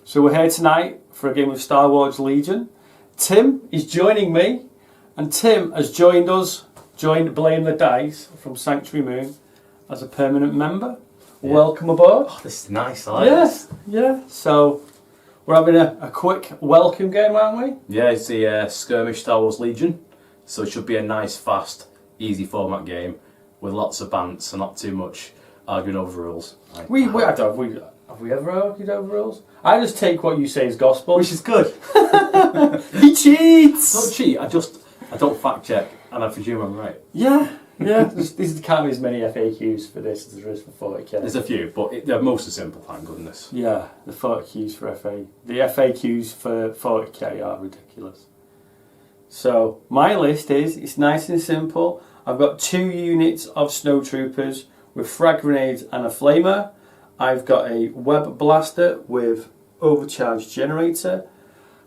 So we're here tonight for a game of Star Wars Legion. Tim is joining me, and Tim has joined Blame the Dice from Sanctuary Moon as a permanent member. Yeah. Welcome aboard. Oh, this is nice, I like this. Yeah. So we're having a quick welcome game, aren't we? Yeah, it's the skirmish Star Wars Legion, so it should be a nice, fast, easy format game with lots of bants and not too much arguing over rules. Have we ever argued over rules? I just take what you say as gospel. Which is good. He cheats! I don't cheat, I don't fact check, and I presume I'm right. Yeah. There can't be as many FAQs for this as there is for 40k. There's a few, but they're mostly simple, thank goodness. Yeah, the FAQs for the FAQs for 40k are ridiculous. So my list it's nice and simple. I've got 2 units of snowtroopers with frag grenades and a flamer. I've got a web blaster with overcharge generator.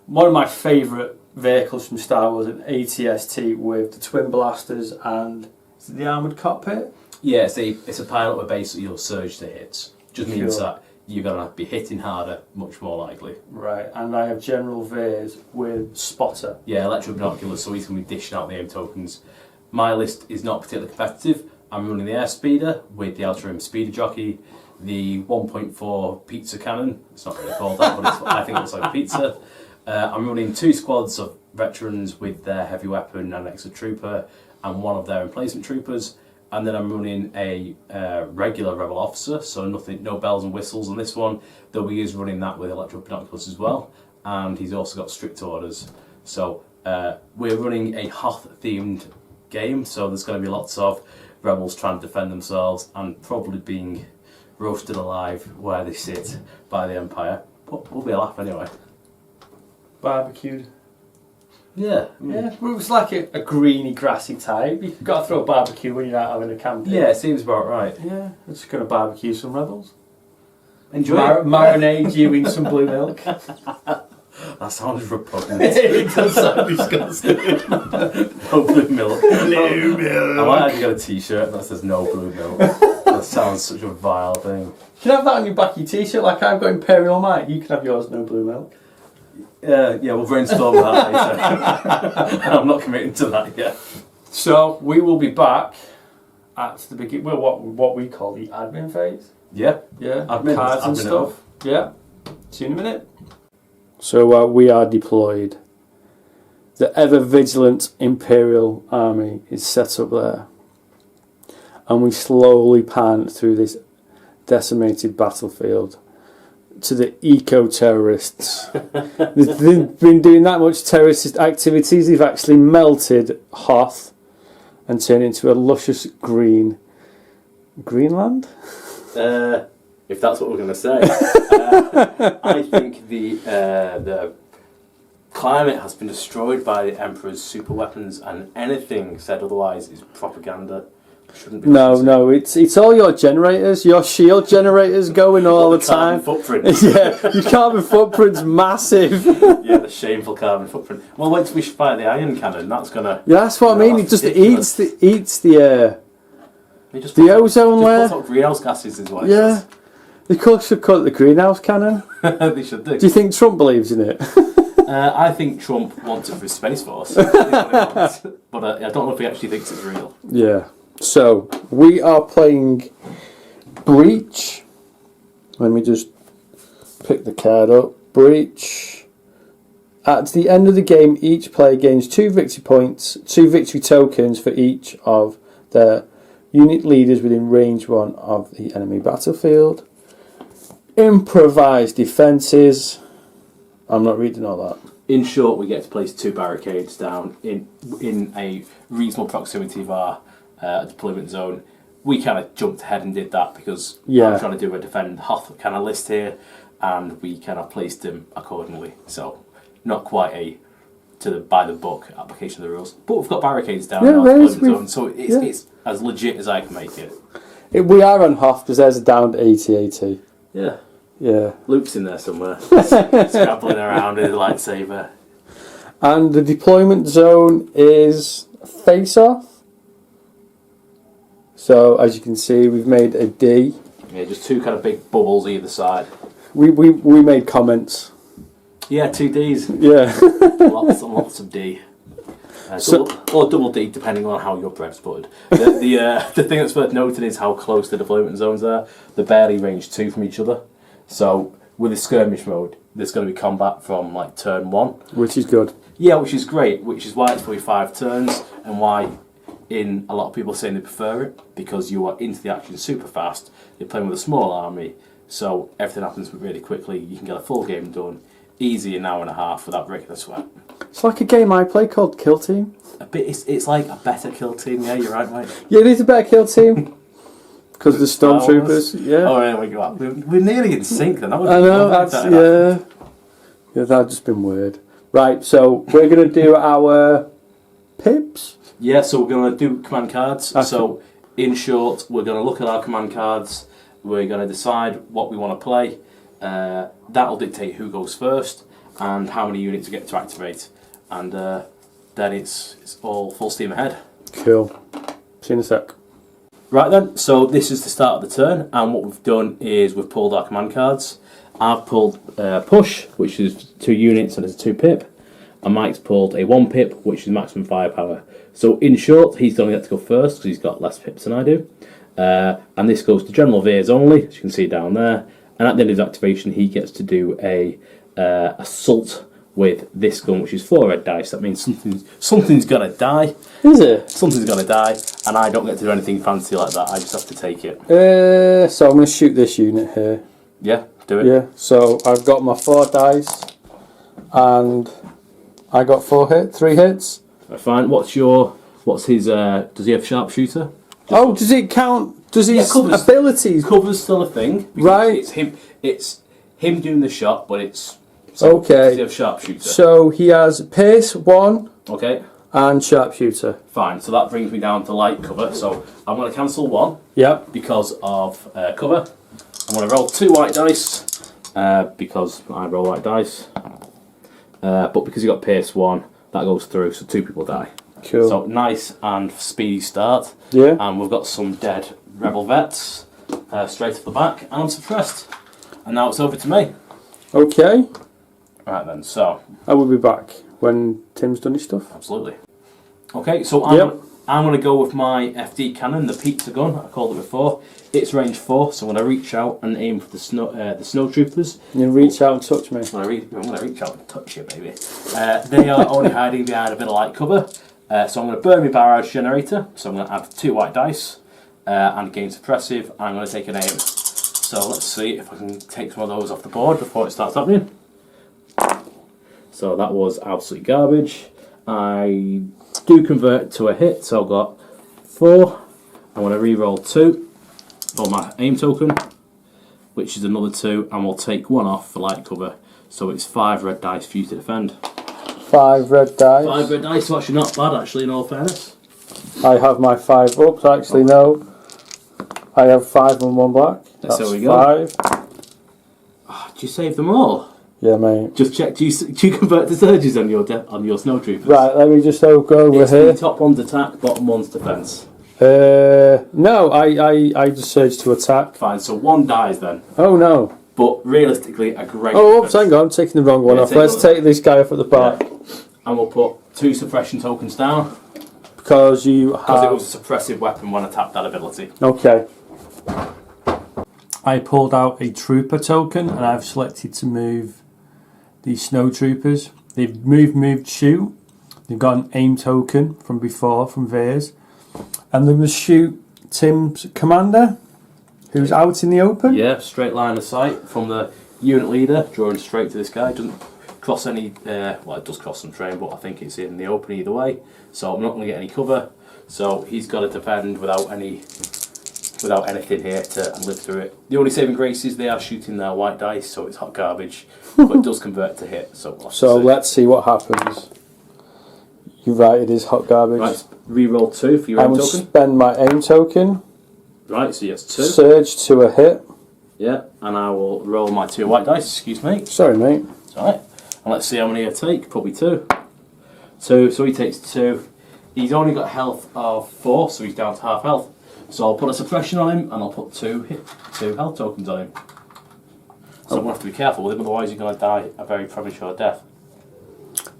One of my favourite vehicles from Star Wars, an ATST with the twin blasters and the armoured cockpit. Yeah, it's a pilot with basically your surge to hits. Just means that you're going to be hitting harder, much more likely. Right, and I have General Veers with spotter. Yeah, electro binoculars, so he's going to be dishing out the aim tokens. My list is not particularly competitive. I'm running the airspeeder with the outer rim speeder jockey, the 1.4 pizza cannon. It's not really called that, but I think it looks like a pizza. I'm running 2 squads of veterans with their heavy weapon and extra trooper, and 1 of their emplacement troopers. And then I'm running a regular rebel officer, so no bells and whistles on this one, though he is running that with electro binoculars as well. And he's also got strict orders. So we're running a Hoth-themed game, so there's going to be lots of rebels trying to defend themselves and probably being roasted alive where they sit by the Empire. But we'll be a laugh anyway. Barbecued. Yeah. Yeah, well, it was like a greeny, grassy type. You've got to throw a barbecue when you're out having a camping. Yeah, it seems about right. Yeah, we're just going to barbecue some rebels. Enjoy it. Marinade you in some blue milk. That sounds repugnant. It does sound disgusting. No blue milk. Blue milk. I might actually get a t-shirt that says no blue milk. That sounds such a vile thing. You can have that on your back of your t-shirt, like I've got Imperial Mike. You can have yours, no blue milk. Yeah, we'll brainstorm that later. I'm not committing to that yet. So we will be back at the beginning. Well, what we call the admin phase. Yeah. Admin, cards and stuff. Yeah. See you in a minute. So we are deployed. The ever vigilant Imperial army is set up there, and we slowly pan through this decimated battlefield to the eco-terrorists. They've been doing that much terrorist activities, they've actually melted Hoth and turned into a luscious Greenland? If that's what we're going to say. I think the climate has been destroyed by the Emperor's super weapons, and anything said otherwise is propaganda. No, it's all your generators, your shield generators going all the time. Footprint. Yeah, your carbon footprint's massive. Yeah, the shameful carbon footprint. Well, once we fire the iron cannon, that's gonna. Yeah, that's what I mean. It just eats the ozone layer. Just puts out greenhouse gases is what. Yeah, they should call it the greenhouse cannon. They should do. Do you think Trump believes in it? I think Trump wants it for his Space Force. But I don't know if he actually thinks it's real. Yeah. So, we are playing Breach. Let me just pick the card up. Breach. At the end of the game, each player gains 2 victory points, 2 victory tokens for each of their unit leaders within range 1 of the enemy battlefield. Improvised defences. I'm not reading all that. In short, we get to place 2 barricades down in a reasonable proximity of our deployment zone. We kind of jumped ahead and did that because I'm trying to do a defend Hoth kind of list here, and we kind of placed them accordingly. So not quite a by the book application of the rules, but we've got barricades down in our deployment zone, so it's as legit as I can make it. We are on Hoth because there's a downed AT-AT. Yeah. Luke's in there somewhere, scrabbling around with his lightsaber. And the deployment zone is face-off. So, as you can see, we've made a D. Yeah, just 2 kind of big bubbles either side. We made comments Yeah, 2 Ds. Yeah. Lots and lots of D. Or double D, depending on how your bread's buttered. The thing that's worth noting is how close the deployment zones are. They're barely range 2 from each other. So with the skirmish mode, there's going to be combat from like turn 1. Which is good. Yeah, which is great, which is why it's probably 5 turns, and why in a lot of people saying they prefer it, because you are into the action super fast, you're playing with a small army, so everything happens really quickly, you can get a full game done, easy in an hour and a half without breaking a sweat. It's like a game I play called Kill Team. It's like a better kill team, yeah, you're right, mate. Yeah, it is a better Kill Team. Because the Stormtroopers, yeah. Oh, there we go. We're nearly in sync then. I know, yeah, that's just been weird. Right, so we're going to do our pips. Yeah, so we're going to do command cards. So, in short, we're going to look at our command cards. We're going to decide what we want to play. That'll dictate who goes first and how many units we get to activate. And then it's all full steam ahead. Cool. See you in a sec. Right then, so this is the start of the turn, and what we've done is we've pulled our command cards. I've pulled Push, which is 2 units and it's a 2 pip. And Mike's pulled a 1 pip, which is maximum firepower. So in short, he's going to get to go first because he's got less pips than I do. And this goes to General Veers only, as you can see down there. And at the end of his activation, he gets to do a assault with this gun, which is 4 red dice. That means something's going to die. Is it? Something's going to die, and I don't get to do anything fancy like that. I just have to take it. So I'm going to shoot this unit here. Yeah, do it. Yeah, so I've got my 4 dice, and I got 3 hits. Fine. What's his? Does he have sharpshooter? Does it count? Does his abilities? Cover's still a thing. Right. It's him doing the shot, but it's okay. Does he have sharpshooter? So he has pace 1. Okay. And sharpshooter. Fine. So that brings me down to light cover. So I'm going to cancel 1. Yep. Because of cover. I'm going to roll 2 white dice. Because I roll white dice. But because he got pace 1, that goes through, so 2 people die. Cool. So nice and speedy start. Yeah. And we've got some dead rebel vets straight off the back, and I'm suppressed. And now it's over to me. Okay. Right then, so I will be back when Tim's done his stuff. Absolutely. Okay, so I'm going to go with my FD cannon, the pizza gun. I called it before. It's range 4, so I'm going to reach out and aim for the snowtroopers. You reach out and touch me. I'm going to reach out and touch you, baby. They are only hiding behind a bit of light cover. So I'm going to burn my barrage generator. So I'm going to add 2 white dice and gain suppressive. And I'm going to take an aim. So let's see if I can take some of those off the board before it starts happening. So that was absolutely garbage. I do convert to a hit, so I've got 4. I want to re-roll 2 for my aim token, which is another 2, and we'll take 1 off for light cover. So it's 5 red dice for you to defend. 5 red dice. 5 red dice, so actually not bad, actually, in all fairness. I have my 5 ups, actually, no. I have 5 and 1 black. That's there we go. 5. Oh, do you save them all? Yeah, mate. Just check, do you convert to surges on your snowtroopers? Right, let me just go over it's here. The top one's attack, bottom one's defence. No, I just surge to attack. Fine, so 1 dies then. Oh no. But realistically, a great oops, hang on, I'm taking the wrong one off. Let's take this guy off at the back. Yeah. And we'll put 2 suppression tokens down. Because you have... Because it was a suppressive weapon when I tapped that ability. Okay. I pulled out a trooper token and I've selected to move the snowtroopers. They've moved, shoot. They've got an aim token from before, from Veers. And they're going to shoot Tim's commander, who's out in the open. Yeah, straight line of sight from the unit leader, drawing straight to this guy. Doesn't cross any, well, it does cross some terrain, but I think it's in the open either way. So I'm not going to get any cover. So he's got to defend without anything here to live through it. The only saving grace is they are shooting their white dice, so it's hot garbage, but it does convert to hit. So let's see what happens. You're right, it is hot garbage. Right, re-roll 2 for your aim token. I will spend my aim token. Right, so yes, 2. Surge to a hit. Yeah, and I will roll my 2 white dice, excuse me. Sorry, mate. It's alright. And let's see how many I take. Probably 2. 2, so he takes 2. He's only got health of 4, so he's down to half health. So I'll put a suppression on him, and I'll put 2 health tokens on him. So I'm going to have to be careful with him, otherwise you're going to die a very premature death.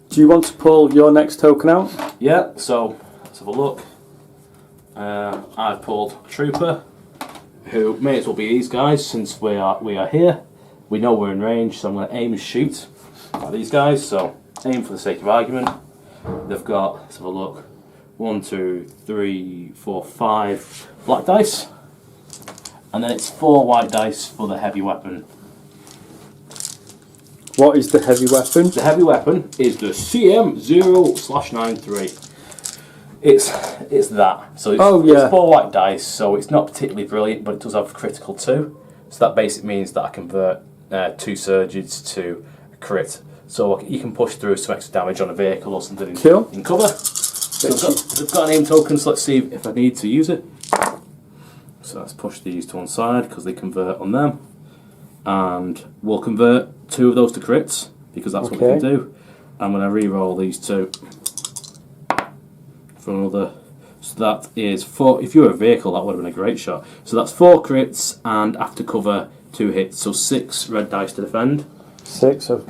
Do you want to pull your next token out? Yeah, so let's have a look. I've pulled a trooper, who may as well be these guys since we are here. We know we're in range, so I'm going to aim and shoot at these guys. So aim for the sake of argument. They've got, let's have a look, 1, 2, 3, 4, 5 black dice, and then it's 4 white dice for the heavy weapon. What is the heavy weapon? The heavy weapon is the CM0/93. It's that. So it's 4 white dice, so it's not particularly brilliant, but it does have critical 2. So that basically means that I convert 2 surges to a crit. So you can push through some extra damage on a vehicle or something in cover. So I've got an aim token, so let's see if I need to use it. So let's push these to one side because they convert on them. And we'll convert 2 of those to crits because that's what we can do. I'm going to re-roll these 2 for another. So that is 4. If you were a vehicle, that would have been a great shot. So that's 4 crits and after cover 2 hits. So 6 red dice to defend. 6 of.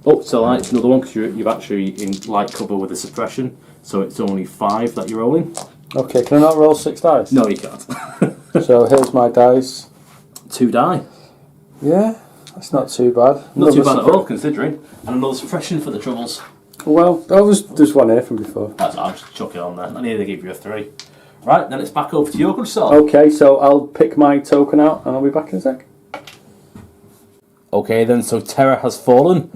Up to light, another one because you've actually in light cover with a suppression. So it's only 5 that you're rolling. Okay, can I not roll 6 dice? No, you can't. So here's my dice. 2 die. Yeah, that's not too bad. Not too bad at all, considering. And another suppression for the troubles. Well, there's one here from before. That's I'll just chuck it on there. I nearly gave you a 3. Right, then it's back over to your good self. Okay, so I'll pick my token out and I'll be back in a sec. Okay then, so Terra has fallen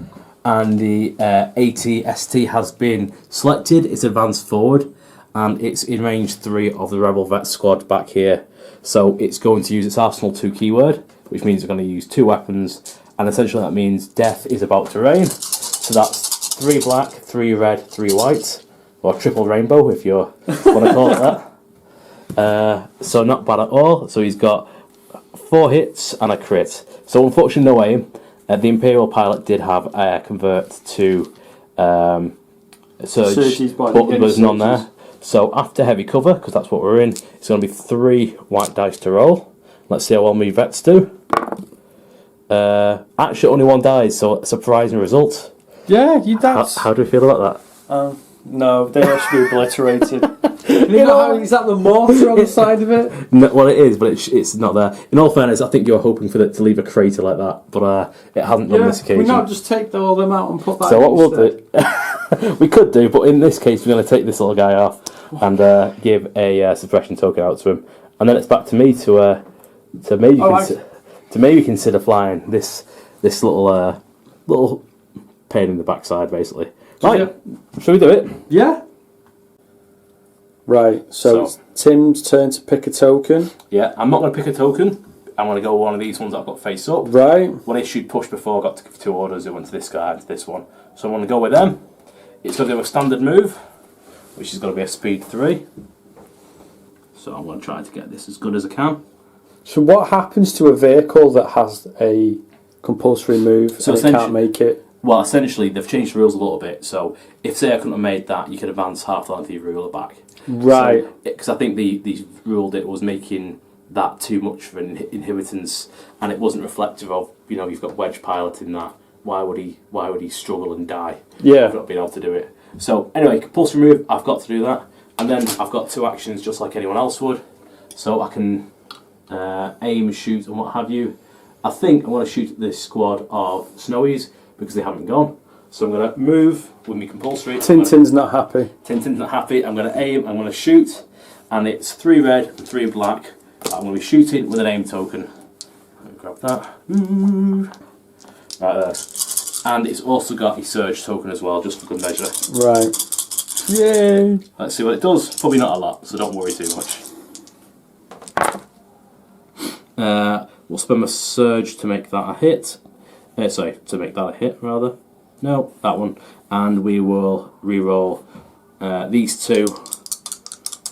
and the AT-ST has been selected. It's advanced forward and it's in range 3 of the Rebel Vet squad back here. So it's going to use its Arsenal 2 keyword, which means it's going to use 2 weapons, and essentially that means death is about to reign. So that's 3 black, 3 red, 3 white, or triple rainbow if you want to call it that. So not bad at all. So he's got 4 hits and a crit. So unfortunately no aim. The Imperial pilot did have a convert to surge, but there's none there. So after heavy cover, because that's what we're in, it's going to be 3 white dice to roll. Let's see how well my vets do. Actually only 1 dies, so a surprising result. Yeah, that's... How do we feel about that? No, they have to be obliterated. You know how is that the mortar on the side of it? No, well, it is, but it's not there. In all fairness, I think you're hoping for it to leave a crater like that, but it hasn't done this occasion. We not just take all them out and put that. So what we'll do, we could do, but in this case, we're going to take this little guy off and give a suppression token out to him, and then it's back to me to maybe consider flying this little pain in the backside, basically. Right, shall we do it? Yeah. Right, so it's Tim's turn to pick a token. Yeah, I'm not going to pick a token. I'm going to go with one of these ones that I've got face up. Right. One issued push before I got to give 2 orders. It went to this guy and to this one. So I'm going to go with them. It's going to do a standard move, which is going to be a speed 3. So I'm going to try to get this as good as I can. So what happens to a vehicle that has a compulsory move and it can't make it? Well, essentially, they've changed the rules a little bit. So if, say, I couldn't have made that, you could advance half the length of your ruler back. Right. Because I think they ruled it was making that too much for an inhibitance, and it wasn't reflective of, you've got Wedge piloting that. Why would he struggle and die? Yeah. For not being able to do it. So anyway, compulsory move, I've got to do that. And then I've got 2 actions just like anyone else would. So I can aim, shoot, and what have you. I think I want to shoot at this squad of Snowies because they haven't gone. So I'm going to move with my compulsory. Tintin's not happy. Tintin's not happy. I'm going to aim, I'm going to shoot, and it's 3 red and 3 black. I'm going to be shooting with an aim token. Let me grab that. Right there. And it's also got a surge token as well, just for good measure. Right. Yay! Let's see what it does. Probably not a lot, so don't worry too much. We'll spend my surge to make that a hit. To make that a hit, rather. No, that one. And we will re-roll these 2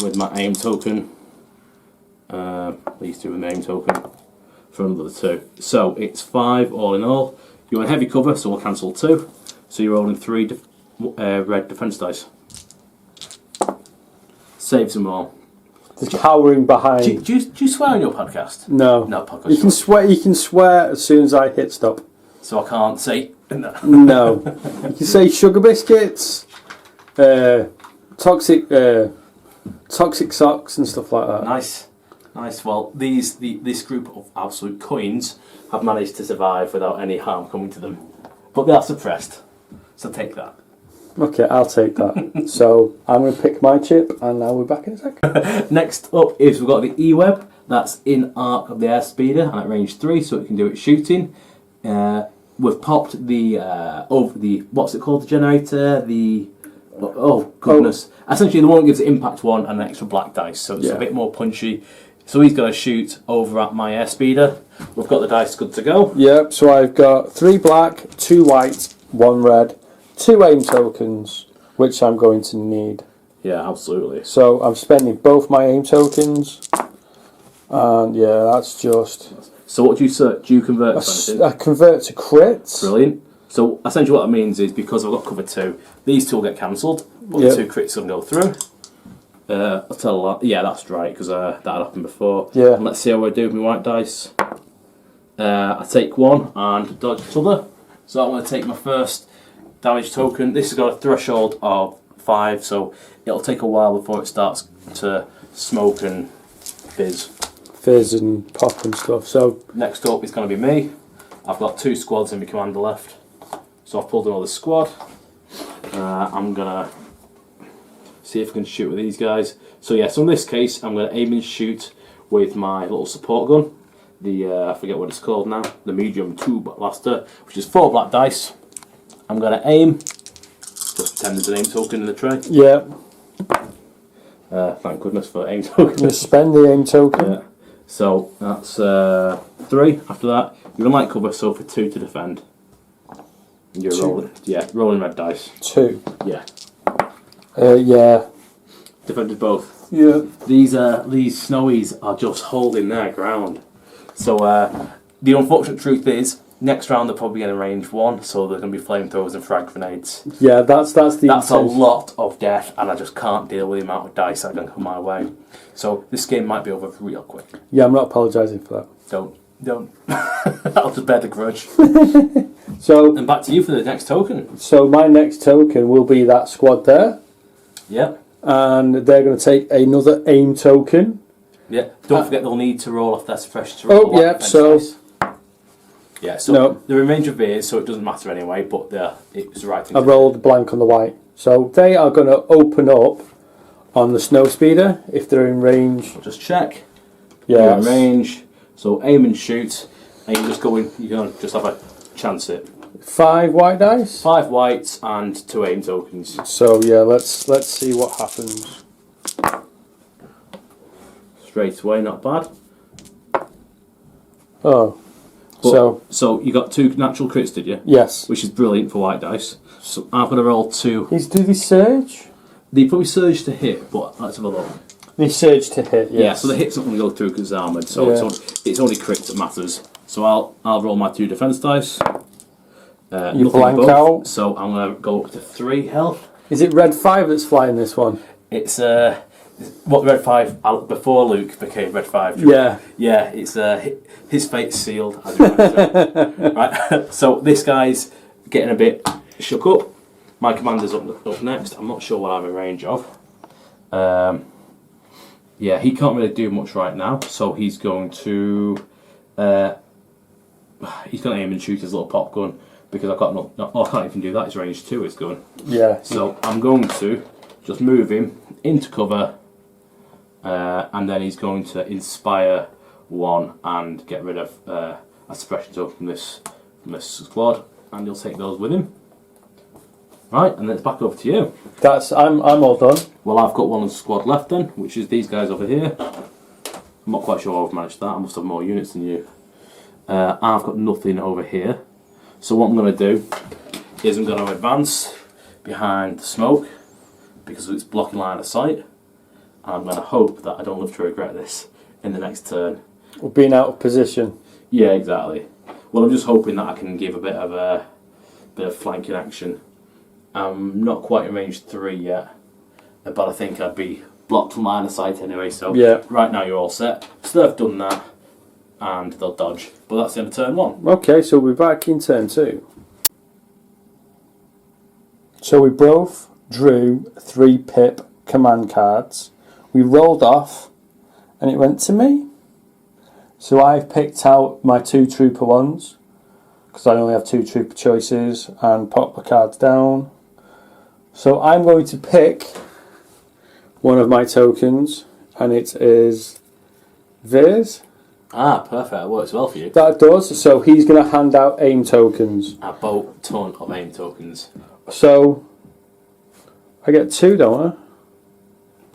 with my aim token. These 2 with my aim token for another 2. So it's 5 all in all. You're in heavy cover, so we'll cancel 2. So you're rolling 3 red defense dice. Saves them all. They're cowering behind. Do you swear on your podcast? No. No, podcast. You can swear as soon as I hit stop. So I can't say... No. You can say sugar biscuits, toxic socks and stuff like that. Nice. Well, this group of absolute coins have managed to survive without any harm coming to them. But they are suppressed. So take that. Okay, I'll take that. So I'm going to pick my chip and now we're back in a second. Next up is we've got the E-Web. That's in arc of the airspeeder and at range 3, so it can do its shooting. We've popped the what's it called, the generator? Oh goodness. Essentially the one that gives the impact 1 and an extra black dice, so it's a bit more punchy. So he's going to shoot over at my airspeeder. We've got the dice good to go. Yep, so I've got 3 black, 2 white, 1 red, 2 aim tokens, which I'm going to need. Yeah, absolutely. So I'm spending both my aim tokens, and yeah, that's just... So what do you search? Do you convert to anything? I convert to crits. Brilliant. So essentially what that means is, because I've got cover 2, these 2 will get cancelled, but the 2 crits will go through. I'll tell a lot. Yeah, that's right, because that had happened before. Yeah. And let's see how I do with my white dice. I take 1 and dodge the other. So I'm going to take my first damage token. This has got a threshold of 5, so it'll take a while before it starts to smoke and fizz And pop and stuff. So next up is going to be me. I've got 2 squads in my commander left, so I've pulled another squad. I'm going to see if I can shoot with these guys. So yeah, so in this case I'm going to aim and shoot with my little support gun, the I forget what it's called now, the medium tube blaster, which is 4 black dice. I'm going to aim, just pretend there's an aim token in the tray. Yeah. Thank goodness for aim token. You spend the aim token. Yeah. So that's 3. After that, you're in light cover, so for 2 to defend. You're 2. rolling red dice. 2. Yeah. Yeah. Defended both. Yeah. These snowies are just holding their ground. So the unfortunate truth is, next round they're probably in range 1, so they're going to be flamethrowers and frag grenades. Yeah, that's a lot of death, and I just can't deal with the amount of dice that are going to come my way. So this game might be over real quick. Yeah, I'm not apologising for that. Don't. I'll just bear the grudge. So and back to you for the next token. So my next token will be that squad there. Yeah. And they're going to take another aim token. Yeah. Don't forget they'll need to roll off their fresh. Yeah, so they're in range of theirs, so it doesn't matter anyway, but it was the right thing to do. I rolled blank on the white. So they are going to open up on the snow speeder if they're in range. I'll just check. Yeah. You're in range. So aim and shoot, and you just go in, you can just have a chance it. 5 white dice? 5 whites and 2 aim tokens. So yeah, let's see what happens. Straight away, not bad. Oh. So you got 2 natural crits, did you? Yes. Which is brilliant for white dice. So I'm going to roll 2. Do they surge? They probably surge to hit, but let's have a look. They surge to hit, yes. Yeah, so the hit's not going to go through because it's armoured, so it's only crits that matters. So I'll roll my 2 defence dice. You blank out. So I'm going to go up to 3 health. Is it red 5 that's flying this one? It's what red 5 before Luke became red 5. Yeah. Yeah, it's his fate's sealed. As you might say. Right. So this guy's getting a bit shook up. My commander's up next. I'm not sure what I'm in range of. Yeah, he can't really do much right now, so he's going to aim and shoot his little pop gun because I've got I can't even do that. It's range 2. His gun. Yeah. So I'm going to just move him into cover, and then he's going to inspire 1 and get rid of a suppression token from this squad, and he'll take those with him. Right, and then it's back over to you. I'm all done. Well, I've got 1 squad left then, which is these guys over here. I'm not quite sure how I've managed that. I must have more units than you. I've got nothing over here. So what I'm going to do is I'm going to advance behind the smoke because it's blocking line of sight. And I'm going to hope that I don't live to regret this in the next turn. Or being out of position. Yeah, exactly. Well, I'm just hoping that I can give a bit of flanking action. I'm not quite in range 3 yet, but I think I'd be blocked line of sight anyway, so yeah. Right now you're all set. So they've done that, and they'll dodge. But that's the end of turn 1. Okay, so we're back in turn 2. So we both drew 3 pip command cards. We rolled off, and it went to me. So I've picked out my 2 trooper ones, because I only have 2 trooper choices, and pop the cards down. So I'm going to pick one of my tokens, and it is Veers. Ah, perfect. That works well for you. That does. So he's going to hand out aim tokens. A boat ton of aim tokens. So I get 2, don't I?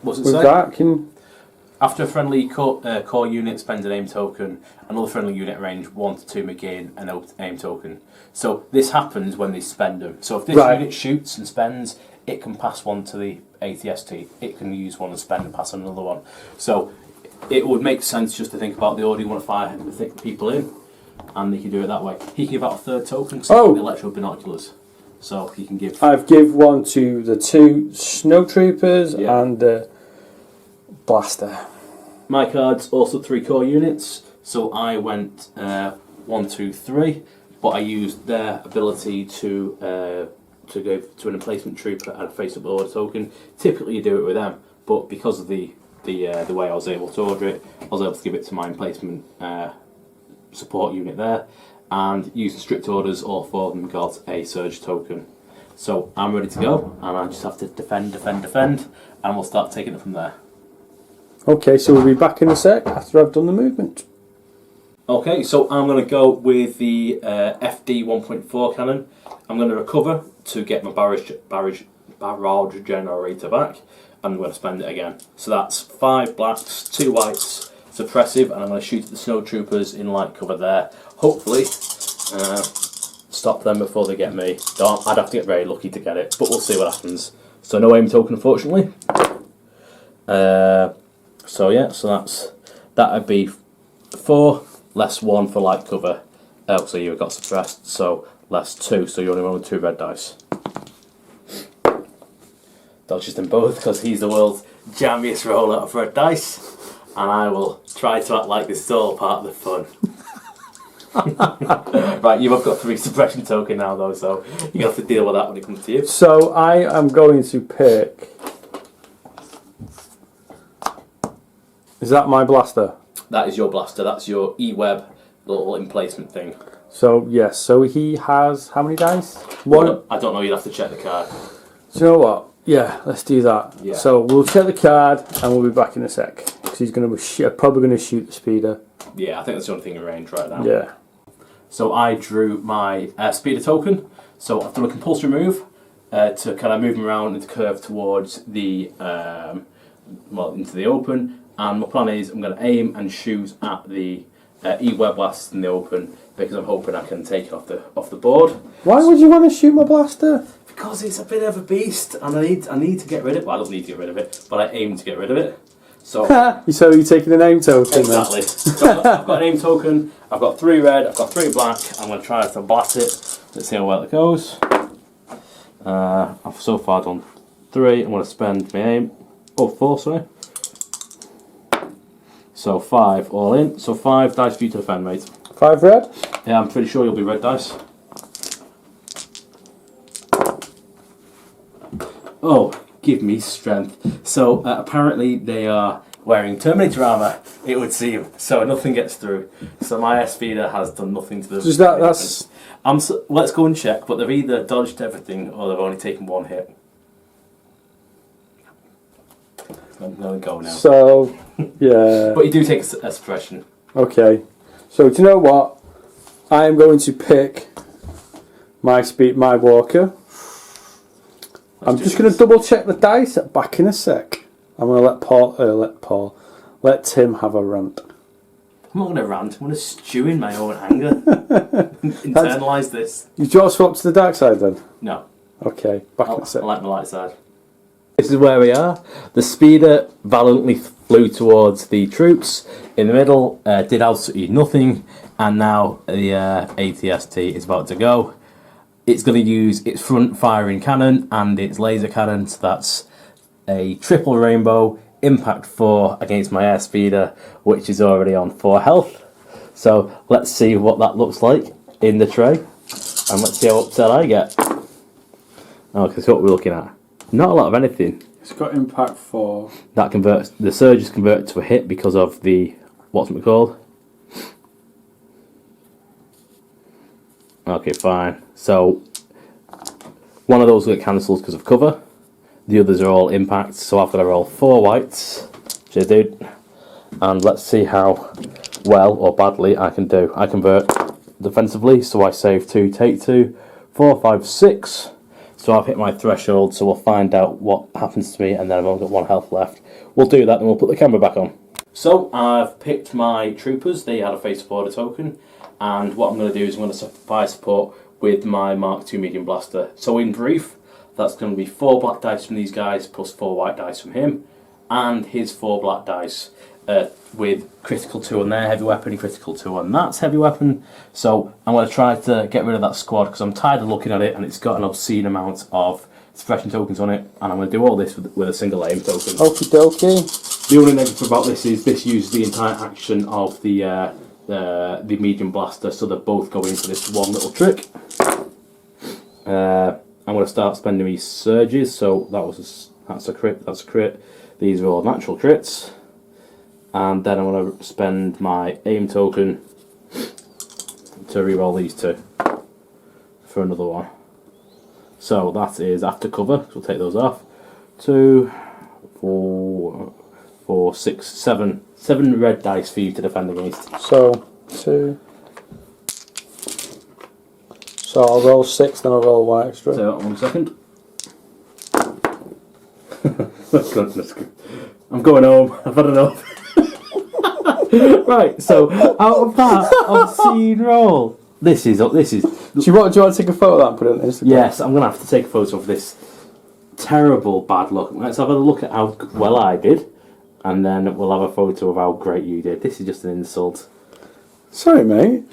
What's it With say? that, can... After a friendly core unit spends an aim token, another friendly unit range 1 to 2 may gain an aim token. So this happens when they spend them. So if this unit shoots and spends, it can pass one to the ATST. It can use one and spend and pass another one. So it would make sense just to think about the order you want to fire the people in, and they can do it that way. He can give out a 3rd token, the electro binoculars. So he can give... I've give one to the 2 snow troopers and the blaster. My cards also 3 core units, so I went 1, 2, 3, but I used their ability to go to an emplacement trooper and a face-up order token. Typically you do it with them, but because of the way I was able to order it, I was able to give it to my emplacement support unit there, and using strict orders, all 4 of them got a surge token. So I'm ready to go, and I just have to defend, and we'll start taking it from there. Okay, so we'll be back in a sec after I've done the movement. Okay, so I'm going to go with the FD 1.4 cannon. I'm going to recover to get my barrage generator back, and I'm going to spend it again. So that's 5 blacks, 2 whites, suppressive, and I'm going to shoot at the snow troopers in light cover there. Hopefully, stop them before they get me. I'd have to get very lucky to get it, but we'll see what happens. So no aim token, unfortunately. So yeah, so that would be 4 less 1 for light cover. So you got suppressed, so less 2, so you only roll with 2 red dice. Dodges them both because he's the world's jammiest roller of red dice, and I will try to act like this is all part of the fun. Right, you've got 3 suppression token now though, so you're gonna have to deal with that when it comes to you. So I am going to pick. Is that my blaster? That is your blaster. That's your E-web little emplacement thing. So yes. So he has how many dice? 1. I don't know. You'd have to check the card. Do you know what? Yeah, let's do that. Yeah. So we'll check the card and we'll be back in a sec because he's going to probably going to shoot the speeder. Yeah, I think that's the only thing in range right now. Yeah. So I drew my speeder token. So I've done a compulsory move to kind of move him around and to curve towards the into the open. And my plan is I'm going to aim and shoot at the E-web blast in the open because I'm hoping I can take it off the board. Why would you want to shoot my blaster? Because it's a bit of a beast, and I need to get rid of it. Well, I don't need to get rid of it, but I aim to get rid of it. So you're taking an aim token. Exactly. So I've got an aim token. I've got 3 red. I've got 3 black. I'm going to try to blast it. Let's see how well it goes. I've so far done 3. I'm going to spend my aim. Oh, 4, sorry. So 5 all in. So 5 dice for you to defend, mate. 5 red? Yeah, I'm pretty sure you'll be red dice. Oh, give me strength. So apparently they are wearing Terminator armour, it would seem. So nothing gets through. So my S-Speeder has done nothing to them. Let's go and check, but they've either dodged everything or they've only taken 1 hit. I'm going to go now. So, yeah. But you do take a suppression. Okay. So, do you know what? I am going to pick my walker. I'm just going to double check the dice. Back in a sec. I'm going to let Tim have a rant. I'm not going to rant. I'm going to stew in my own anger. Internalise this. You just swap to the dark side then? No. Okay. Back in a sec. I like my light side. This is where we are. The speeder valiantly flew towards the troops in the middle, did absolutely nothing, and now the ATST is about to go. It's going to use its front firing cannon and its laser cannon, so that's a triple rainbow. impact 4 against my airspeeder, which is already on 4 health. So let's see what that looks like in the tray, and let's see how upset I get. Okay, so what we're looking at, not a lot of anything. It's got impact 4. That converts, the surge is converted to a hit because of the, what's it called? Okay, fine. So one of those will get cancelled because of cover. The others are all impacts, so I've got to roll 4 whites. Cheers, dude. And let's see how well or badly I can do. I convert defensively, so I save 2, take 2, 4, 5, 6. So I've hit my threshold, so we'll find out what happens to me, and then I've only got 1 health left. We'll do that, and we'll put the camera back on. So I've picked my troopers. They had a face supporter token, and what I'm going to do is I'm going to supply support with my Mark II medium blaster. So in brief, that's going to be 4 black dice from these guys plus 4 white dice from him, and his 4 black dice with critical 2 on their heavy weapon, critical 2 on that's heavy weapon. So I'm going to try to get rid of that squad because I'm tired of looking at it and it's got an obscene amount of suppression tokens on it, and I'm going to do all this with a single aim token. Okie dokie. The only negative about this is this uses the entire action of the medium blaster, so they both go into this one little trick. I'm going to start spending these surges, so that's a crit. These are all natural crits, and then I'm going to spend my aim token to reroll these 2 for another one. So that is after cover, so we'll take those off. 2, 4, 6, 7. 7 red dice for you to defend against. So 2. So I'll roll 6, then I'll roll 1 extra. So 1 second. Goodness. I'm going home. I've had enough. Right. So out of that obscene roll, this is. Do you want to take a photo of that and put it on Instagram? Yes, I'm gonna have to take a photo of this terrible bad luck. Let's have a look at how well I did, and then we'll have a photo of how great you did. This is just an insult. Sorry, mate.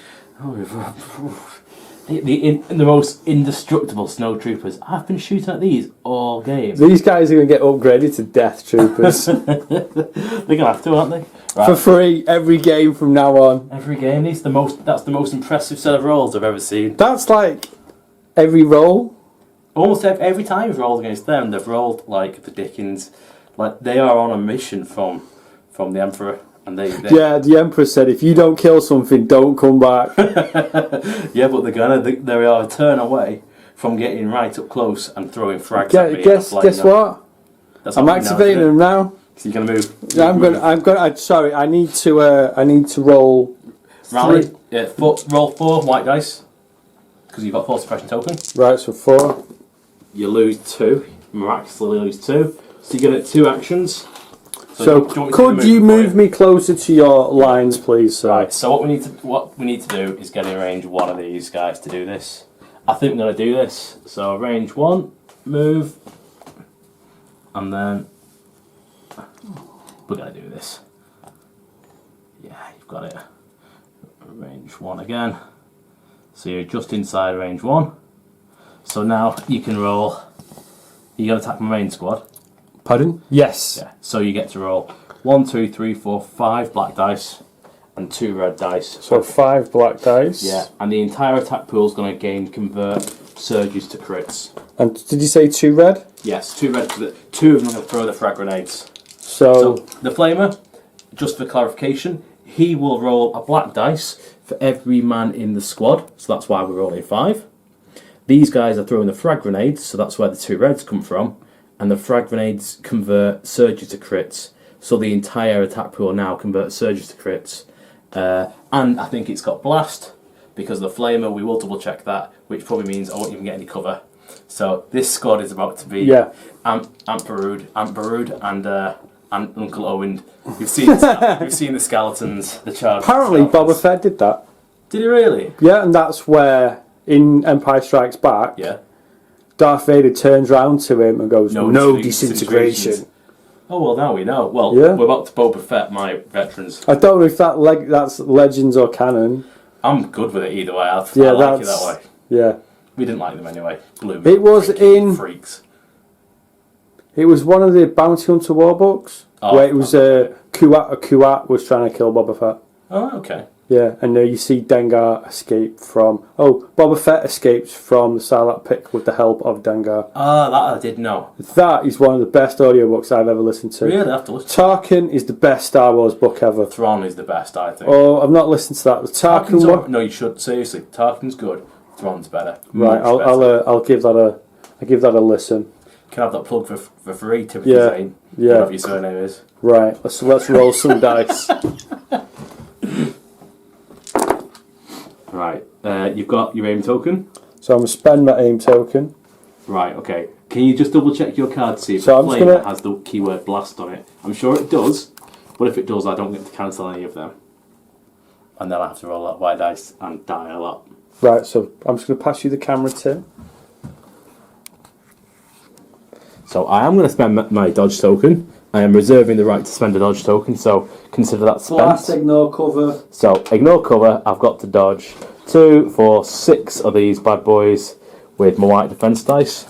The most indestructible snow troopers. I've been shooting at these all game. These guys are going to get upgraded to death troopers. They're going to have to, aren't they? Right. For free, every game from now on. Every game. That's the most impressive set of rolls I've ever seen. That's like every roll. Almost every time you've rolled against them, they've rolled like the Dickens. Like they are on a mission from the Emperor. And yeah, the Emperor said, if you don't kill something, don't come back. Yeah, but they are a turn away from getting right up close and throwing frags at me. Guess what? I'm activating them now. So you're gonna move. Yeah, I'm gonna. Sorry, I need to roll. Rally. Yeah, roll 4 white dice because you've got 4 suppression tokens. Right, so 4. You lose 2. Miraculously lose 2. So you get it 2 actions. So could you move me closer to your lines, please, sir? Right. So what we need to do is get in range 1 of these guys to do this. I think we're going to do this. So range 1, move, and then we're going to do this. Yeah, you've got it. Range 1 again. So you're just inside range 1. So now you can roll. You got to attack my main squad. Pardon? Yes. Yeah. So you get to roll 1, 2, 3, 4, 5 black dice and 2 red dice. So 5 black dice. Yeah. And the entire attack pool is going to convert surges to crits. And did you say 2 red? Yes, 2 red. 2 of them are going to throw the frag grenades. So the flamer, just for clarification, he will roll a black dice for every man in the squad. So that's why we're rolling 5. These guys are throwing the frag grenades, so that's where the 2 reds come from. And the frag grenades convert surges to crits. So the entire attack pool now converts surges to crits. And I think it's got blast, because the flamer, we will double check that, which probably means I won't even get any cover. So this squad is about to be Aunt Barood and Uncle Owen. We've seen the skeletons, the charged apparently skeletons. Boba Fett did that. Did he really? Yeah, and that's where, in Empire Strikes Back, Darth Vader turns round to him and goes, no disintegration. Oh, well, now we know. Well, yeah. We're about to Boba Fett, my veterans. I don't know if that's Legends or canon. I'm good with it either way. I like it that way. Yeah. We didn't like them anyway. It was in... Freaks. It was one of the Bounty Hunter war books where it was Kuat was trying to kill Boba Fett. Oh, okay. Yeah, and you see Dengar escape from... Oh, Boba Fett escapes from the Sarlacc pit with the help of Dengar. Ah, that I did know. That is one of the best audiobooks I've ever listened to. Really? I have to listen. Tarkin is the best Star Wars book ever. Thrawn is the best, I think. Oh, I've not listened to that. The Tarkin one... No, you should. Seriously, Tarkin's good. Thrawn's better. Right, I'll give that a listen. Can I have that plug for free, Timothy Zane? Yeah. Whatever your surname is. Right, let's roll some dice. Right, you've got your aim token. So I'm going to spend my aim token. Right, okay. Can you just double check your card to see if So the flame has the keyword blast on it? I'm sure it does, but if it does, I don't get to cancel any of them. And then I have to roll that white dice and die a lot. Right, so I'm just going to pass you the camera, Tim. So I am going to spend my dodge token. I am reserving the right to spend a dodge token, so consider that spent. Blast, ignore cover. So ignore cover, I've got to dodge 2, 4, 6 of these bad boys with my white defense dice.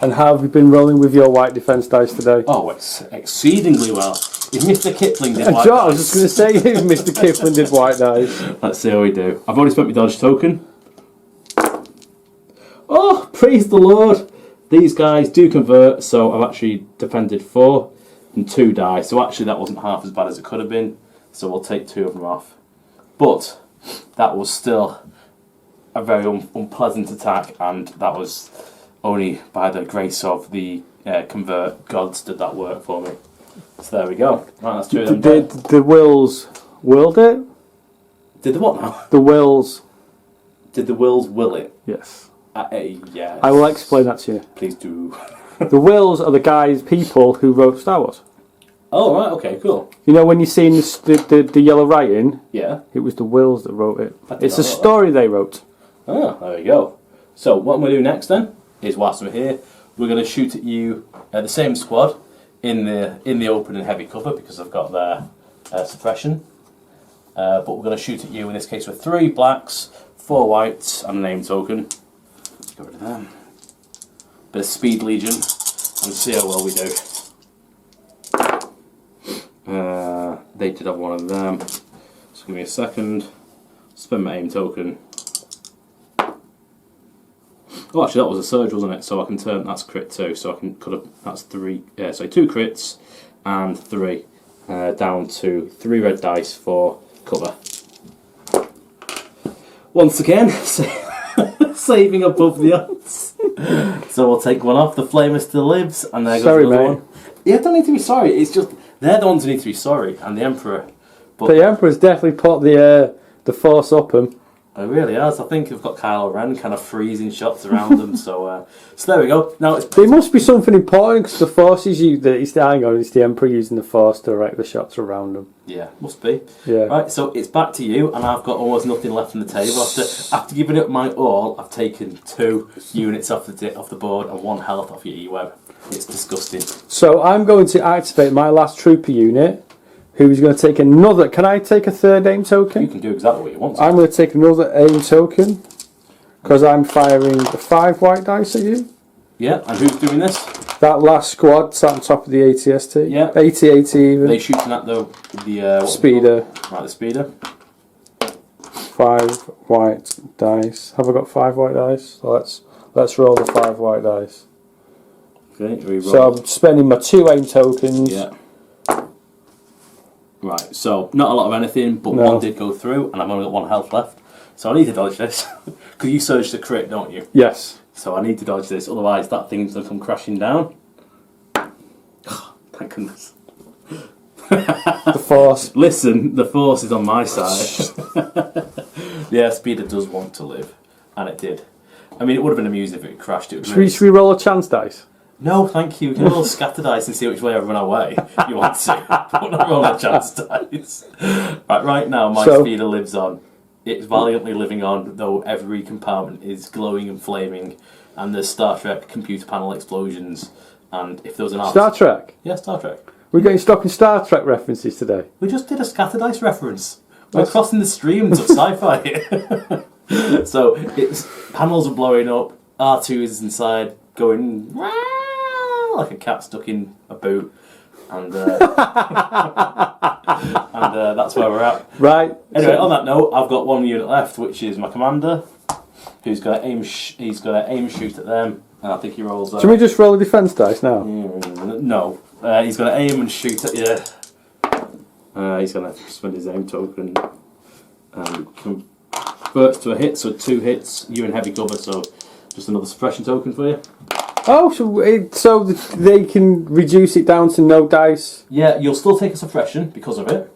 And how have you been rolling with your white defense dice today? Oh, it's exceedingly well. If Mr. Kipling did white I dice... was just going to say, if Mr. Kipling did white dice. Let's see how we do. I've already spent my dodge token. Oh, praise the Lord! These guys do convert, so I've actually defended 4 and 2 die. So actually that wasn't half as bad as it could have been. So we'll take 2 of them off. But that was still a very unpleasant attack, and that was only by the grace of the convert gods did that work for me. So there we go. Right, that's 2 of them. Did the Wills willed it? Did the what now? The Wills. Did the Wills will it? Yes. Yes. I will explain that to you. Please do. The Wills are the people who wrote Star Wars. Oh, right, okay, cool. You know when you've seen the yellow writing? Yeah. It was the Wills that wrote it. It's a know story they wrote. Oh, there we go. So what I'm going to do next then is, whilst we're here, we're going to shoot at you the same squad in the open and heavy cover because I've got their suppression. But we're going to shoot at you in this case with 3 blacks, 4 whites, and an aim token. Let's get rid of them. Bit of speed legion, and see how well we do. They did have one of them. So give me a second. Spend my aim token. Oh, actually, that was a surge, wasn't it? So I can turn that's crit 2. So I can cut up. That's 3. So 2 crits and 3 down to 3 red dice for cover. Once again, saving above the odds. So we'll take one off. The flamer still lives, and there goes another one. Yeah, don't need to be sorry. It's just they're the ones who need to be sorry, and the Emperor. But the Emperor's definitely put the force up him. It really has. I think I've got Kylo Ren kind of freezing shots around them. So there we go. Now there must be something important because the force is it's the Emperor using the force to direct the shots around him. Yeah, must be. Yeah. Right, so it's back to you, and I've got almost nothing left on the table. After giving it my all, I've taken 2 units off the board and 1 health off your E-web. It's disgusting. So I'm going to activate my last trooper unit, who's going to take another... Can I take a 3rd aim token? You can do exactly what you want to. I'm going to take another aim token, because I'm firing the 5 white dice at you. Yeah, and who's doing this? That last squad sat on top of the ATST. Yeah. AT-AT even. They shooting at the speeder. Right, the speeder. 5 white dice. Have I got 5 white dice? So let's roll the 5 white dice. Okay, re-roll. So I'm spending my 2 aim tokens. Yeah. Right, so not a lot of anything, but 1 did go through, and I've only got 1 health left. So I need to dodge this. Because you surge the crit, don't you? Yes. So I need to dodge this, otherwise that thing's going to come crashing down. Thank goodness. The force. Listen, the force is on my side. Yeah, Speeder does want to live, and it did. I mean, it would have been amusing if it crashed. Should we roll a chance dice? No, thank you. We can roll scatter dice and see which way I run away. If you want to. But not roll a chance dice. Right now, my Speeder lives on. It's valiantly living on, though every compartment is glowing and flaming, and there's Star Trek computer panel explosions. And if there was an Star Trek? Yeah, Star Trek. We're getting stuck in Star Trek references today. We just did a scatter dice reference. We're crossing the streams of sci-fi here. So, panels are blowing up, R2 is inside going, like a cat stuck in a boot, and that's where we're at. Right. Anyway, on that note, I've got one unit left, which is my commander, who's going to aim. He's going to aim and shoot at them, and I think he rolls. Should we just roll a defense dice now? No, he's going to aim and shoot at you. He's going to spend his aim token. Converts to a hit, so 2 hits. You're in heavy cover, so just another suppression token for you. Oh, so they can reduce it down to no dice. Yeah, you'll still take a suppression because of it.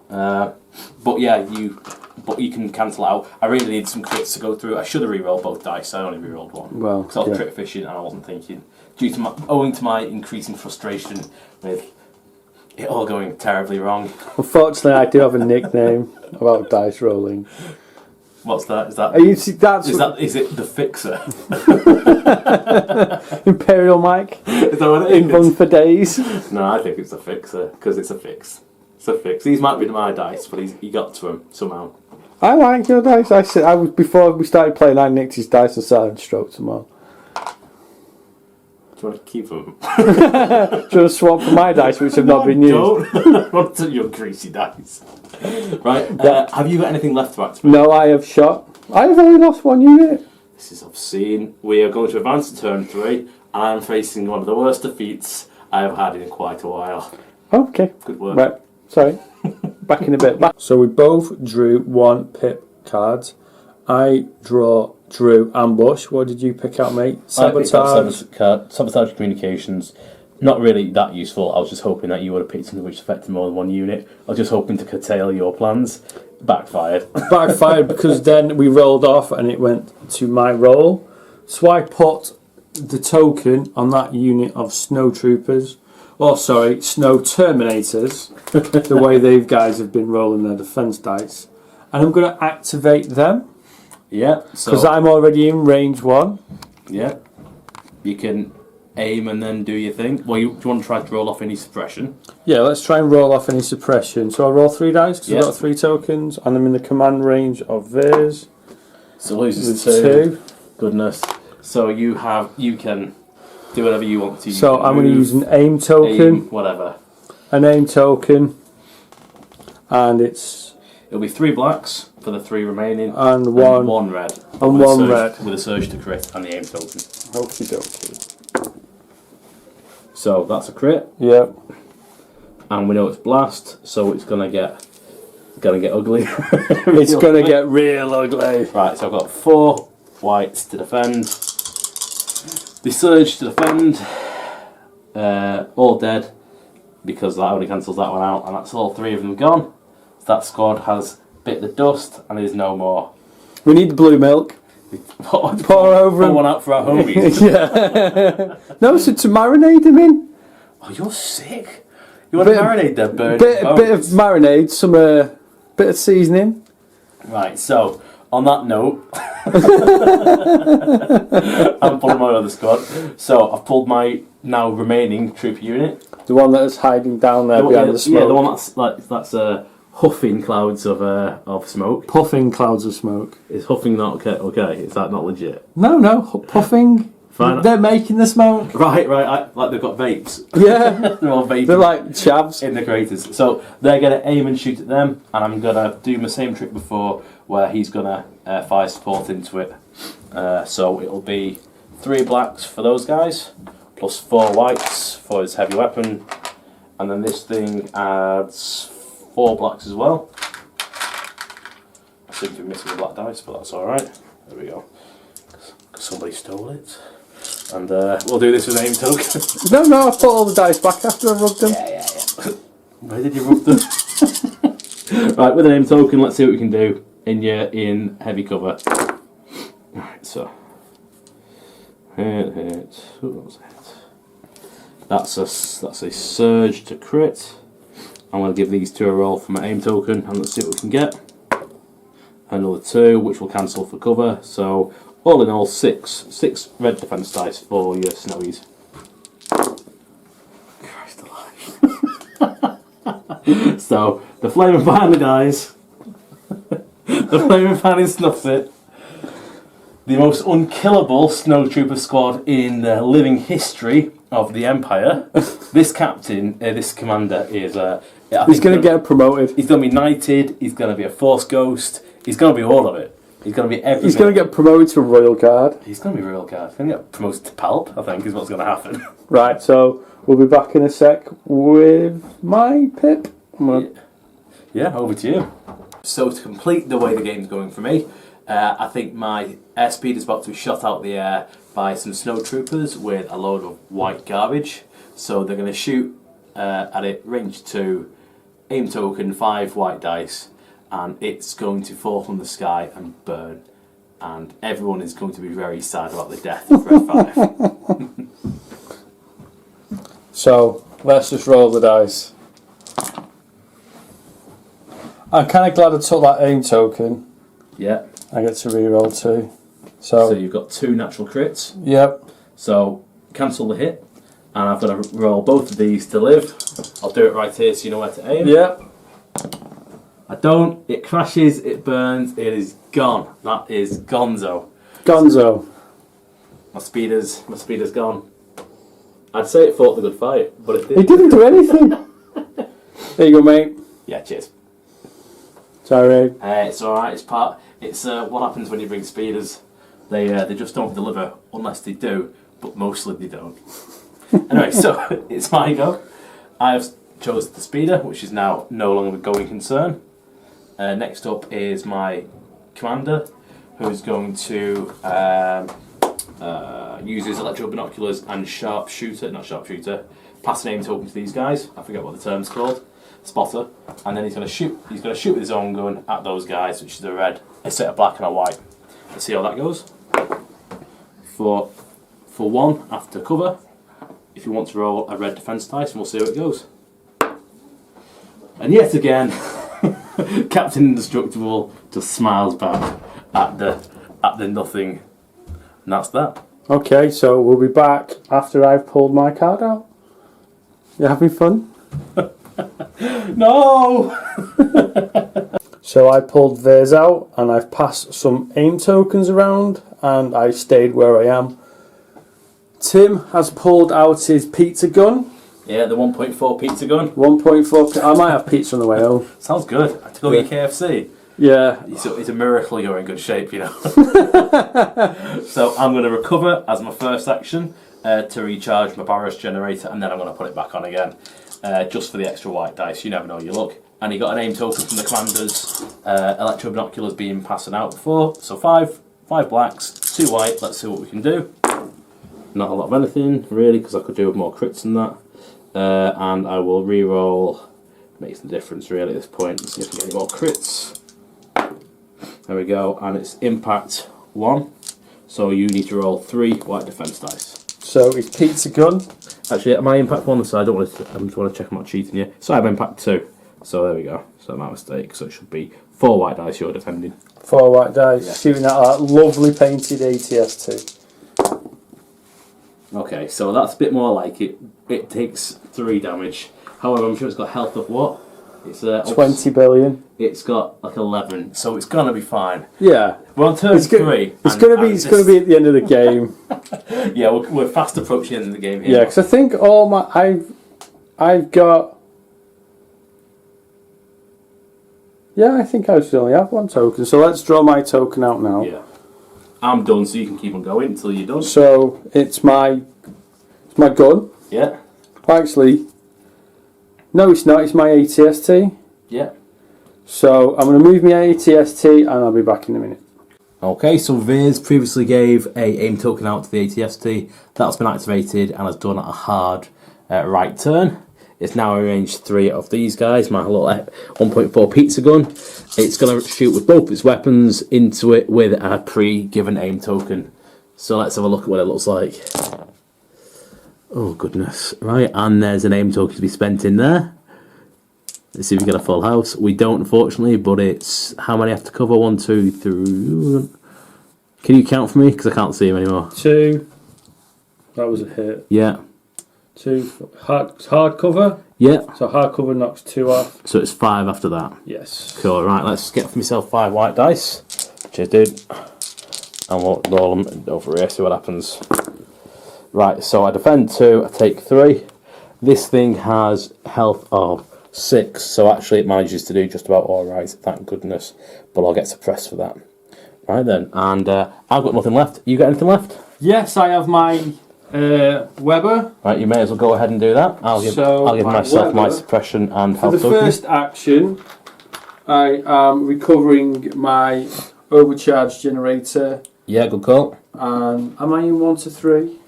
But you can cancel out. I really need some crits to go through. I should have re-rolled both dice. I only re-rolled one. Well, because I was crit fishing and I wasn't thinking. Owing to my increasing frustration with it all going terribly wrong. Unfortunately, I do have a nickname about dice rolling. What's that? Is it the Fixer? Imperial Mike. Is that what it is? In Run for Days. No, I think it's the Fixer because it's a fix. It's a fix. These might be my dice, but he got to him somehow. I like your dice. Before we started playing, I nicked his dice and started and stroked them all. Do you want to keep them? Do you want to swap for my dice, which have not been used? Don't. Want your greasy dice. Right. Have you got anything left to activate? No, I have shot. I have only lost 1 unit. This is obscene. We are going to advance to turn 3, and I'm facing one of the worst defeats I have had in quite a while. Okay. Good work. Right. Sorry. Back in a bit. So we both drew 1 pip card. I drew ambush. What did you pick out, mate? Sabotage. Sabotage communications. Not really that useful. I was just hoping that you would have picked something which affected more than 1 unit. I was just hoping to curtail your plans. Backfired. Backfired because then we rolled off and it went to my roll. So I put the token on that unit of snow troopers. Oh, sorry, snow terminators. The way these guys have been rolling their defense dice. And I'm going to activate them. Yeah. Because I'm already in range 1. Yeah. You can aim and then do your thing. Well, do you want to try to roll off any suppression? Yeah, let's try and roll off any suppression. So I'll roll 3 dice because I've got 3 tokens and I'm in the command range of theirs. So loses 2. Goodness. So you can do whatever you want to. So I'm going to use an aim token. Whatever. An aim token. And it'll be 3 blacks for the 3 remaining. And 1 red. And 1 red. With a surge to crit and the aim token. Okie dokie. So that's a crit. Yep. And we know it's blast, so it's gonna get ugly. It's gonna get real ugly. Right, so I've got 4 whites to defend. The surge to defend. All dead because that only cancels that one out, and that's all 3 of them gone. So that squad has bit the dust and is no more. We need the blue milk. Pour over one out for our homies. Yeah. No, so to marinate them in. Oh, you're sick. You want to marinate their bird? Bit of marinade, some bit of seasoning. Right. So on that note, I'm pulling my other squad. So I've pulled my now remaining trooper unit. The one that is hiding down there behind the smoke. Yeah, the one that's huffing clouds of smoke. Puffing clouds of smoke. Is huffing not okay? Okay, is that not legit? No, puffing. Fine. They're making the smoke. Right. Like they've got vapes. Yeah. They're all vaping. They're like chavs. In the craters. So they're going to aim and shoot at them, and I'm going to do my same trick before where he's going to fire support into it. So it'll be 3 blacks for those guys, plus 4 whites for his heavy weapon, and then this thing adds 4 blacks as well. I seem to be missing the black dice, but that's alright. There we go. Somebody stole it. And we'll do this with aim token. No, I put all the dice back after I rubbed them. Yeah. Where did you rub them? Right, with an aim token, let's see what we can do in heavy cover. Right, so hit. Ooh, what was it? That's a surge to crit. I'm going to give these 2 a roll for my aim token, and let's see what we can get. Another 2, which will cancel for cover. So all in all, 6 red defense dice for your snowies. Christ alive. So the flaming finally dies. The flaming finally snuffs it. The most unkillable snow trooper squad in living history of the Empire. This captain, this commander is... he's going to get promoted. He's going to be knighted, he's going to be a Force Ghost, he's going to be all of it. He's going to be everything. He's going to get promoted to Royal Guard. He's going to be Royal Guard. He's going to get promoted to Palp, I think, is what's going to happen. Right, so we'll be back in a sec with my Pip. Yeah, over to you. So to complete the way the game's going for me, I think my airspeed is about to be shot out the air by some snow troopers with a load of white garbage. So they're going to shoot at it, range 2, aim token, 5 white dice, and it's going to fall from the sky and burn. And everyone is going to be very sad about the death of Red 5. So, let's just roll the dice. I'm kind of glad I took that aim token. Yeah. I get to reroll 2. So you've got 2 natural crits. Yep. So cancel the hit, and I've got to roll both of these to live. I'll do it right here so you know where to aim. Yep. I don't. It crashes, it burns, it is gone. That is gonzo. Gonzo. My speeder's gone. I'd say it fought the good fight, but it didn't. It didn't do anything. There you go, mate. Yeah, cheers. Sorry. It's alright, it's what happens when you bring speeders. They just don't deliver unless they do, but mostly they don't. Anyway, so it's my go. I have chosen the speeder, which is now no longer a going concern. Next up is my commander, who's going to use his electro binoculars and pass an aim token to these guys. I forget what the term's called. Spotter, and then he's going to shoot with his own gun at those guys, which is a set of black and a white. Let's see how that goes. For 1 after cover, if you want to roll a red defense dice, and we'll see how it goes. And yet again, Captain Indestructible just smiles back at the nothing, and that's that. Okay, so we'll be back after I've pulled my card out. You having fun? No! So I pulled theirs out and I've passed some aim tokens around and I stayed where I am. Tim has pulled out his pizza gun. Yeah, the 1.4 pizza gun. 1.4. I might have pizza on the way home. Sounds good. I have to go eat KFC. Yeah. It's a miracle you're in good shape, you know. So I'm going to recover as my first action to recharge my Barros generator, and then I'm going to put it back on again. Just for the extra white dice, you never know your luck. And he got an aim token from the commander's electro binoculars being passed out before. So 5 blacks, 2 white, let's see what we can do. Not a lot of anything, really, because I could do with more crits than that. And I will re-roll, makes the difference really at this point. Let's see if I can get any more crits. There we go, and it's impact 1. So you need to roll 3 white defense dice. So it's pizza gun. Actually, my impact 1, so I just want to check I'm not cheating here. So I have impact 2. So there we go. So my mistake. So it should be 4 white dice you're defending. 4 white dice, yeah. Shooting at that lovely painted ATST. Okay, so that's a bit more like it. It takes 3 damage. However, I'm sure it's got health of what? It's 20 billion. It's got like 11, so it's gonna be fine. Yeah, we're on turn 3. It's gonna be at the end of the game. Yeah, we're fast approaching the end of the game here. Yeah, because I think I've got. Yeah, I think I should only have 1 token. So let's draw my token out now. Yeah, I'm done, so you can keep on going until you're done. So it's my gun. Yeah. Actually, no, it's not. It's my ATST. Yeah. So I'm going to move my ATST and I'll be back in a minute. Okay, so Veers previously gave a aim token out to the ATST. That's been activated and has done a hard right turn. It's now arranged 3 of these guys, my little 1.4 pizza gun. It's going to shoot with both its weapons into it with a pre-given aim token. So let's have a look at what it looks like. Oh goodness, right, and there's an aim token to be spent in there. Let's see if we get a full house. We don't, unfortunately, but it's how many I have to cover? 1, 2, 3. Can you count for me? Because I can't see them anymore. 2. That was a hit. Yeah. 2 hard cover. Yeah. So hard cover knocks 2 off. So it's 5 after that. Yes. Cool. Right, let's get for myself 5 white dice. Cheers, dude. And we'll roll them over here. See what happens. Right, so I defend 2, I take 3. This thing has health of 6, so actually it manages to do just about alright, thank goodness. But I'll get suppressed for that. Right then, and I've got nothing left. You got anything left? Yes, I have my Weber. Right, you may as well go ahead and do that. I'll give myself my suppression and health For the token. first action, I am recovering my overcharge generator. Yeah, good call. And am I in 1 to 3?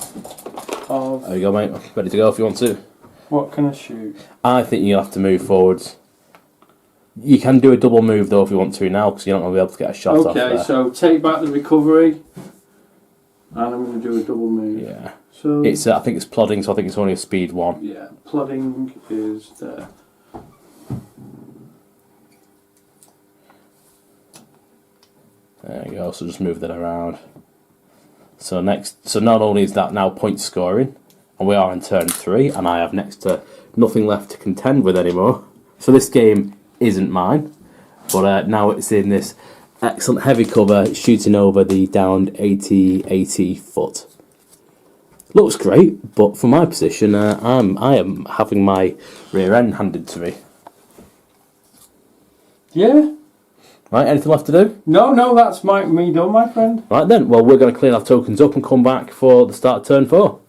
There you go, mate. Ready to go if you want to. What can I shoot? I think you'll have to move forwards. You can do a double move though if you want to now, because you're not going to be able to get a shot off there. Okay, so take back the recovery, and I'm going to do a double move. Yeah. So it's I think it's plodding, so I think it's only a speed 1. Yeah, plodding is there. There you go. So just move that around. So not only is that now point scoring, and we are in turn 3, and I have next to nothing left to contend with anymore. So this game isn't mine, but now it's in this excellent heavy cover, shooting over the downed 80 foot. Looks great, but from my position, I am having my rear end handed to me. Yeah. Right, anything left to do? No, that's me done, my friend. Right then, well, we're going to clean our tokens up and come back for the start of turn 4.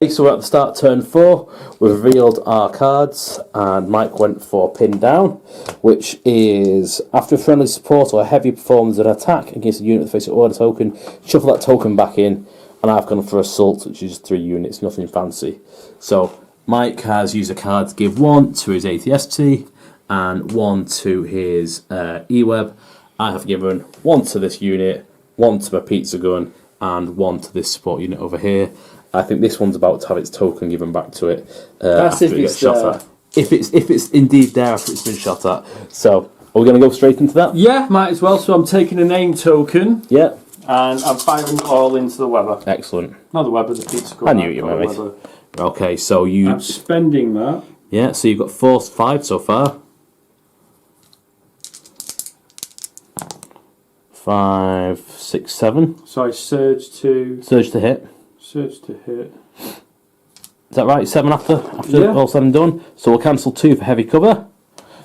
So we're at the start of turn 4, we've revealed our cards, and Mike went for pin down, which is after a friendly support or heavy performs an attack against a unit with face order token, shuffle that token back in, and I've gone for assault, which is 3 units, nothing fancy. So Mike has used a card to give 1 to his ATST and 1 to his E-Web. I have given 1 to this unit, 1 to my pizza gun, and 1 to this support unit over here. I think this one's about to have its token given back to it after it gets shot at. If it's indeed there after it's been shot at. So, are we going to go straight into that? Yeah, might as well. So I'm taking a name token. Yeah. And I'm firing it all into the Weber. Excellent. Not the Weber, the pizza gun. I knew you were, mate. Okay, so I'm spending that. Yeah, so you've got 5 so far. 5, 6, 7. So I surge to hit. Surge to hit. Is that right? 7 after yeah. All said and done. So we'll cancel 2 for heavy cover.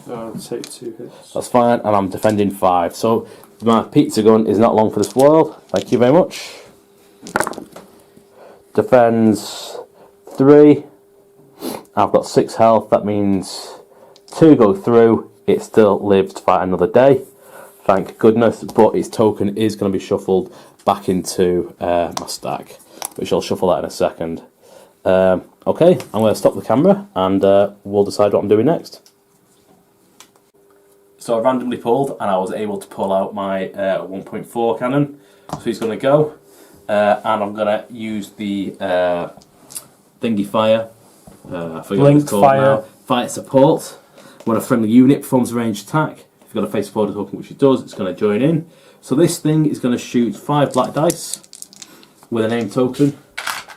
I'll take 2 hits. That's fine, and I'm defending 5. So my pizza gun is not long for this world. Thank you very much. Defends 3. I've got 6 health. That means 2 go through. It still lives to fight another day. Thank goodness. But its token is going to be shuffled back into my stack, which I'll shuffle that in a second. Okay, I'm going to stop the camera and we'll decide what I'm doing next. So I randomly pulled and I was able to pull out my 1.4 cannon. So he's going to go and I'm going to use the thingy fire. I forget what it's called now. Fire support. When a friendly unit performs a ranged attack, if you've got a face supported token, which it does, it's going to join in. So this thing is going to shoot 5 black dice with a name token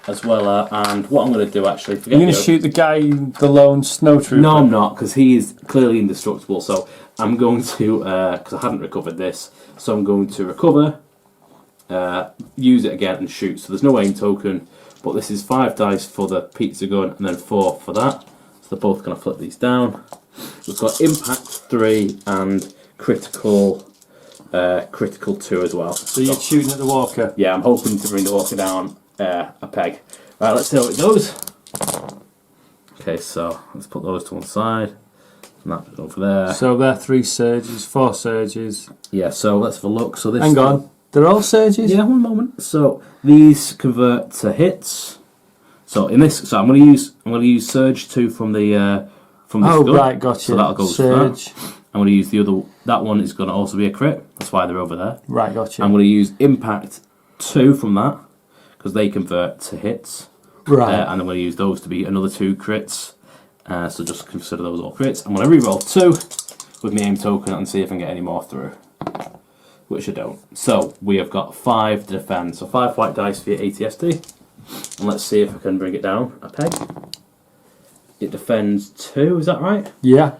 as well. And what I'm going to do actually... You're going to shoot the guy, the lone snow trooper? No, I'm not, because he is clearly indestructible. So I'm going to, because I hadn't recovered this, so I'm going to recover, use it again and shoot. So there's no aim token, but this is 5 dice for the pizza gun and then 4 for that. So they're both going to flip these down. We've got impact 3 and critical 2 as well. So you're shooting at the walker? Yeah, I'm hoping to bring the walker down a peg. Right, let's see how it goes. Okay, so let's put those to one side. And that's over there. So they're 3 surges, 4 surges. Yeah, so let's have a look. So this. Hang on, they're all surges? Yeah, one moment. So these convert to hits. So in this, so I'm going to use surge 2 from the from this gun. Right, gotcha. So that'll go surge. to that. I'm going to use the other. That one is going to also be a crit. That's why they're over there. Right, gotcha. I'm going to use impact 2 from that because they convert to hits. Right. And I'm going to use those to be another 2 crits. So just consider those all crits. I'm going to reroll 2 with my aim token and see if I can get any more through. Which I don't. So we have got 5 to defend. So 5 white dice for your ATSD. And let's see if I can bring it down a peg. It defends 2, is that right? Yeah.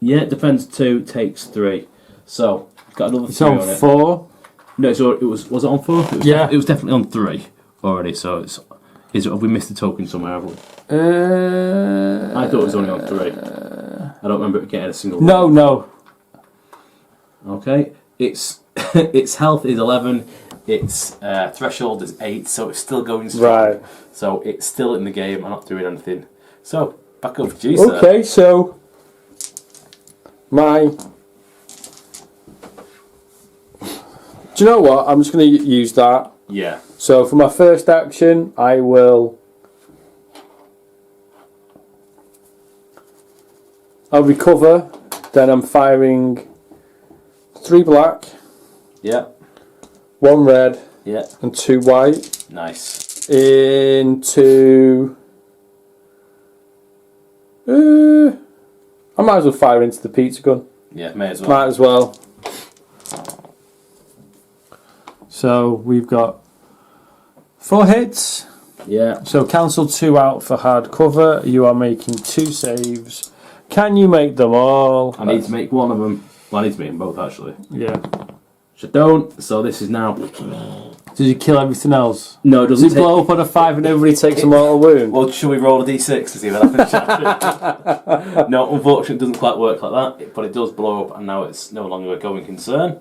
Yeah, it defends 2, takes 3. So got another 3 on it. It's on 4. No, so it was it on 4? Yeah. It was definitely on 3 already. So it's Have we missed a token somewhere, have we? I thought it was only on 3. I don't remember getting a single one. No. Okay. Its health is 11. Its threshold is 8, so it's still going strong. Right. So it's still in the game. I'm not doing anything. So back over to you, sir. Okay, so my. Do you know what? I'm just going to use that. Yeah. So for my first action, I will. I'll recover. Then I'm firing 3 black. Yeah. 1 red. Yeah. And 2 white. Nice. Into. I might as well fire into the pizza gun. Yeah, may as well. Might as well. So we've got 4 hits. Yeah. So cancel 2 out for hard cover. You are making 2 saves. Can you make them all? I need to make one of them. Well, I need to make them both, actually. Yeah. Which I don't. So this is now. Did you kill everything else? No, it Does doesn't it blow up on a 5 and everybody takes a mortal wound? Well, should we roll a d6 to see what happens? No, unfortunately, it doesn't quite work like that. But it does blow up, and now it's no longer a going concern.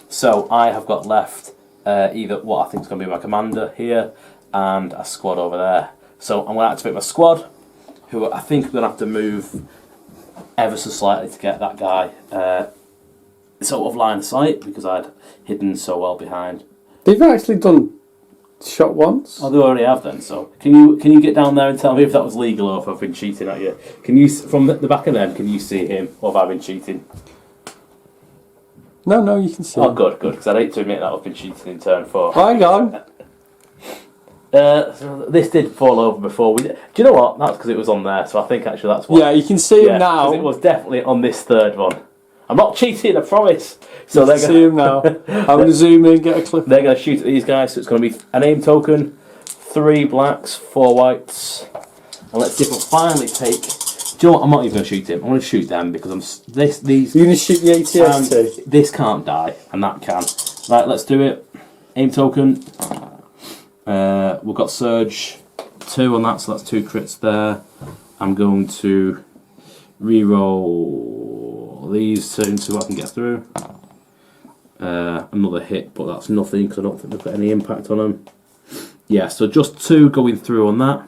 So I have got left either what I think is going to be my commander here and a squad over there. So I'm going to activate my squad, who I think I'm going to have to move ever so slightly to get that guy sort of line of sight because I'd hidden so well behind. They've actually done shot once. Oh, they already have then. So can you get down there and tell me if that was legal or if I've been cheating at you? Can you from the back of them? Can you see him or have I been cheating? No, you can see. Oh, good, because I'd hate to admit that I've been cheating in turn 4. Hang on. So this did fall over before. Do you know what? That's because it was on there. So I think actually that's why. Yeah, you can see him now. 'Cause it was definitely on this third one. I'm not cheating, I promise. So you can see him now. I'm going to zoom in, get a clip. They're going to shoot at these guys. So it's going to be an aim token, 3 blacks, 4 whites, and let's see if I finally take. Do you know what? I'm not even going to shoot him. I'm going to shoot them because these. You're going to shoot the ATST? This can't die, and that can. Right, let's do it. Aim token. We've got Surge 2 on that, so that's 2 crits there. I'm going to re-roll these 2 and see what I can get through. Another hit, but that's nothing because I don't think they've got any impact on them. Yeah, so just 2 going through on that.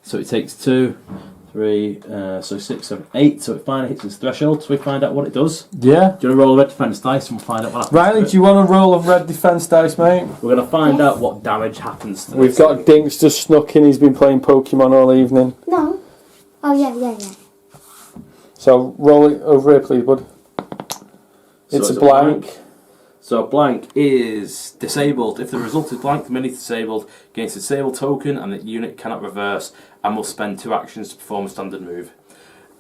So it takes 2, 3, so 6, 7, 8. So it finally hits its threshold. So we find out what it does. Yeah. Do you want to roll a red defense dice and we'll find out what happens? Riley, do you want to roll a red defense dice, mate? We're going to find out what damage happens to We've this got thing. Dinks just snuck in. He's been playing Pokemon all evening. No. Oh, yeah. So roll it over here, please, bud. It's a blank. So blank is disabled. If the result is blank, the mini is disabled. Against a disabled token, and the unit cannot reverse, and will spend 2 actions to perform a standard move.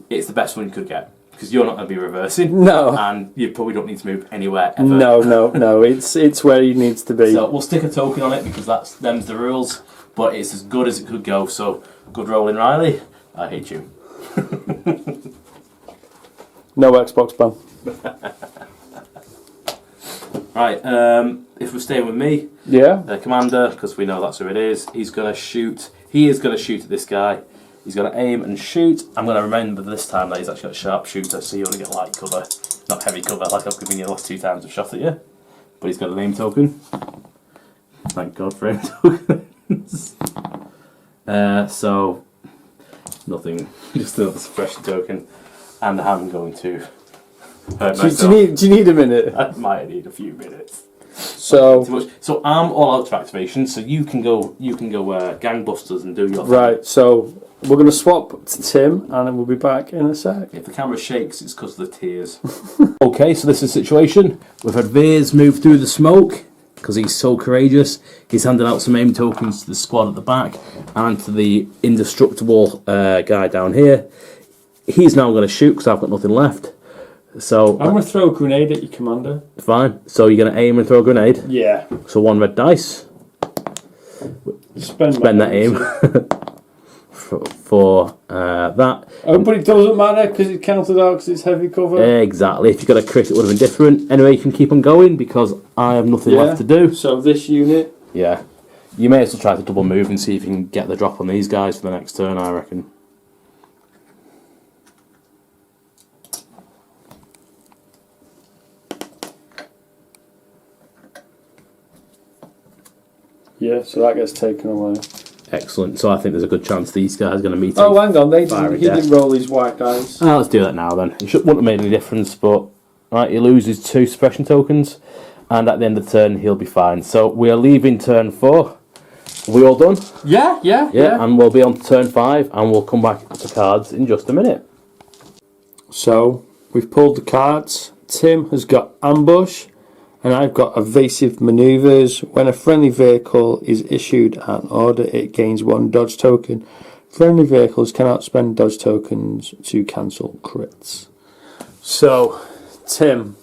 It's the best one you could get because you're not going to be reversing. No. And you probably don't need to move anywhere ever. No. It's where he needs to be. So we'll stick a token on it because them's the rules. But it's as good as it could go. So good rolling, Riley. I hate you. No Xbox ban. Right, if we're staying with me, Yeah. the commander, because we know that's who it is, he's going to shoot. He is going to shoot at this guy. He's going to aim and shoot. I'm going to remember this time that he's actually got sharpshooter, so you only get light cover, not heavy cover, like I've given you the last 2 times I've shot at you. But he's got an aim token. Thank God for aim tokens. So, nothing, just another suppression token. And I'm going to hurt myself. Do you need a minute? I might need a few minutes. So I'm all out of activation, so you can go gangbusters and do your thing. right. So we're going to swap to Tim, and then we'll be back in a sec. If the camera shakes, it's because of the tears. Okay, so this is the situation. We've had Veers move through the smoke because he's so courageous. He's handing out some aim tokens to the squad at the back and to the indestructible guy down here. He's now going to shoot because I've got nothing left. So I'm going to throw a grenade at your commander. Fine. So you're going to aim and throw a grenade. Yeah. So 1 red dice. Spend that aim for that. Oh, but it doesn't matter because it counted out because it's heavy cover. Exactly. If you got a crit, it would have been different. Anyway, you can keep on going because I have nothing left to do. So this unit Yeah. You may as well try to double move and see if you can get the drop on these guys for the next turn, I reckon. Yeah, so that gets taken away. Excellent. So I think there's a good chance these guys are going to meet. Oh, hang on, he didn't roll his white dice. Oh, let's do that now then. It wouldn't have made any difference, but right, he loses 2 suppression tokens, and at the end of the turn he'll be fine. So we are leaving turn 4. Are we all done? Yeah. And we'll be on to turn 5, and we'll come back to cards in just a minute. So we've pulled the cards. Tim has got ambush, and I've got evasive manoeuvres. When a friendly vehicle is issued an order, it gains 1 dodge token. Friendly vehicles cannot spend dodge tokens to cancel crits. So, Tim.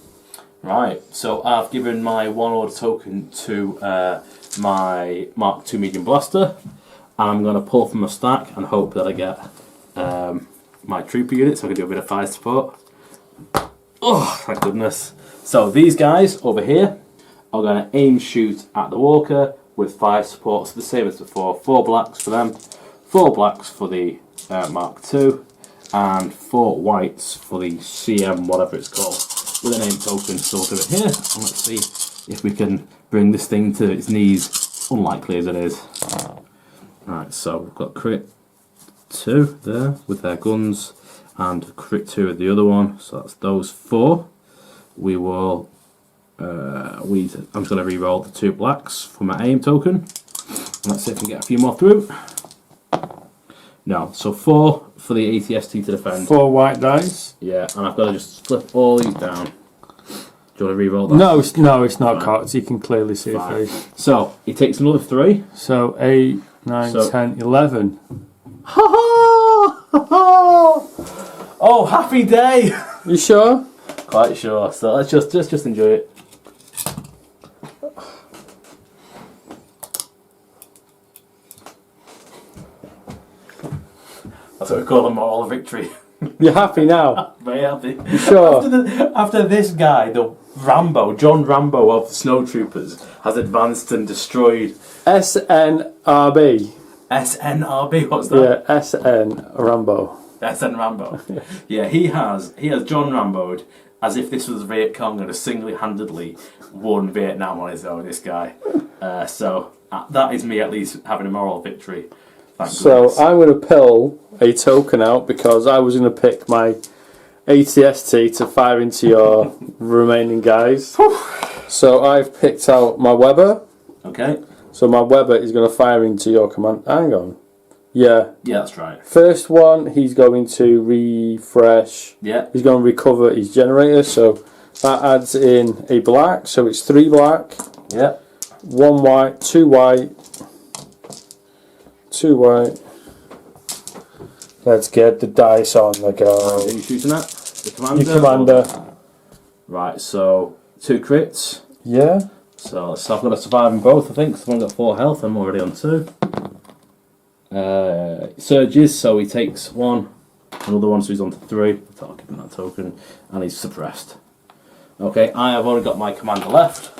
Right, so I've given my 1 order token to my Mark II medium blaster, and I'm going to pull from a stack and hope that I get my trooper unit so I can do a bit of fire support. Oh, thank goodness. So these guys over here are going to aim shoot at the walker with 5 supports, the same as before. 4 blacks for them, 4 blacks for the Mark II, and 4 whites for the CM, whatever it's called, with an aim token. So we'll do it here, and let's see if we can bring this thing to its knees, unlikely as it is. Right, so we've got crit 2 there with their guns, and crit 2 with the other one, so that's those 4. We will. I'm just going to re-roll the 2 blacks for my aim token. Let's see if we can get a few more through. No, so 4 for the ATST to defend. 4 white dice. Yeah, and I've got to just flip all these down. Do you want to re-roll that? No, it's not cocked. You can clearly see it through. So he takes another 3. So 8, 9, 10, 11. Ha ha! Oh, happy day! You sure? Quite sure. So let's just enjoy it. That's what we call a moral victory. You're happy now? Very happy. You sure? After this guy, the John Rambo of the Snow Troopers, has advanced and destroyed SNRB. SNRB. What's that? Yeah, SN Rambo. SN Rambo. Yeah, he has John Rambo'd as if this was Viet Cong and has single-handedly won Vietnam on his own, this guy. So that is me at least having a moral victory. Thank goodness. I'm going to pull a token out because I was going to pick my ATST to fire into your remaining guys. So I've picked out my Weber. Okay. So my Weber is going to fire into your command. Hang on. Yeah. Yeah, that's right. First one, he's going to refresh. Yeah. He's going to recover his generator. So that adds in a black. So it's 3 black. Yeah. 1 white, 2 white. 2 white. Let's get the dice on the go. Who are you shooting at? The commander? Your commander. Right, so 2 crits. Yeah. So I've got to survive them both, I think. Someone got 4 health, I'm already on 2. Surges, so he takes 1. Another one, so he's on to 3. I'll give him that token. And he's suppressed. Okay, I have only got my commander left,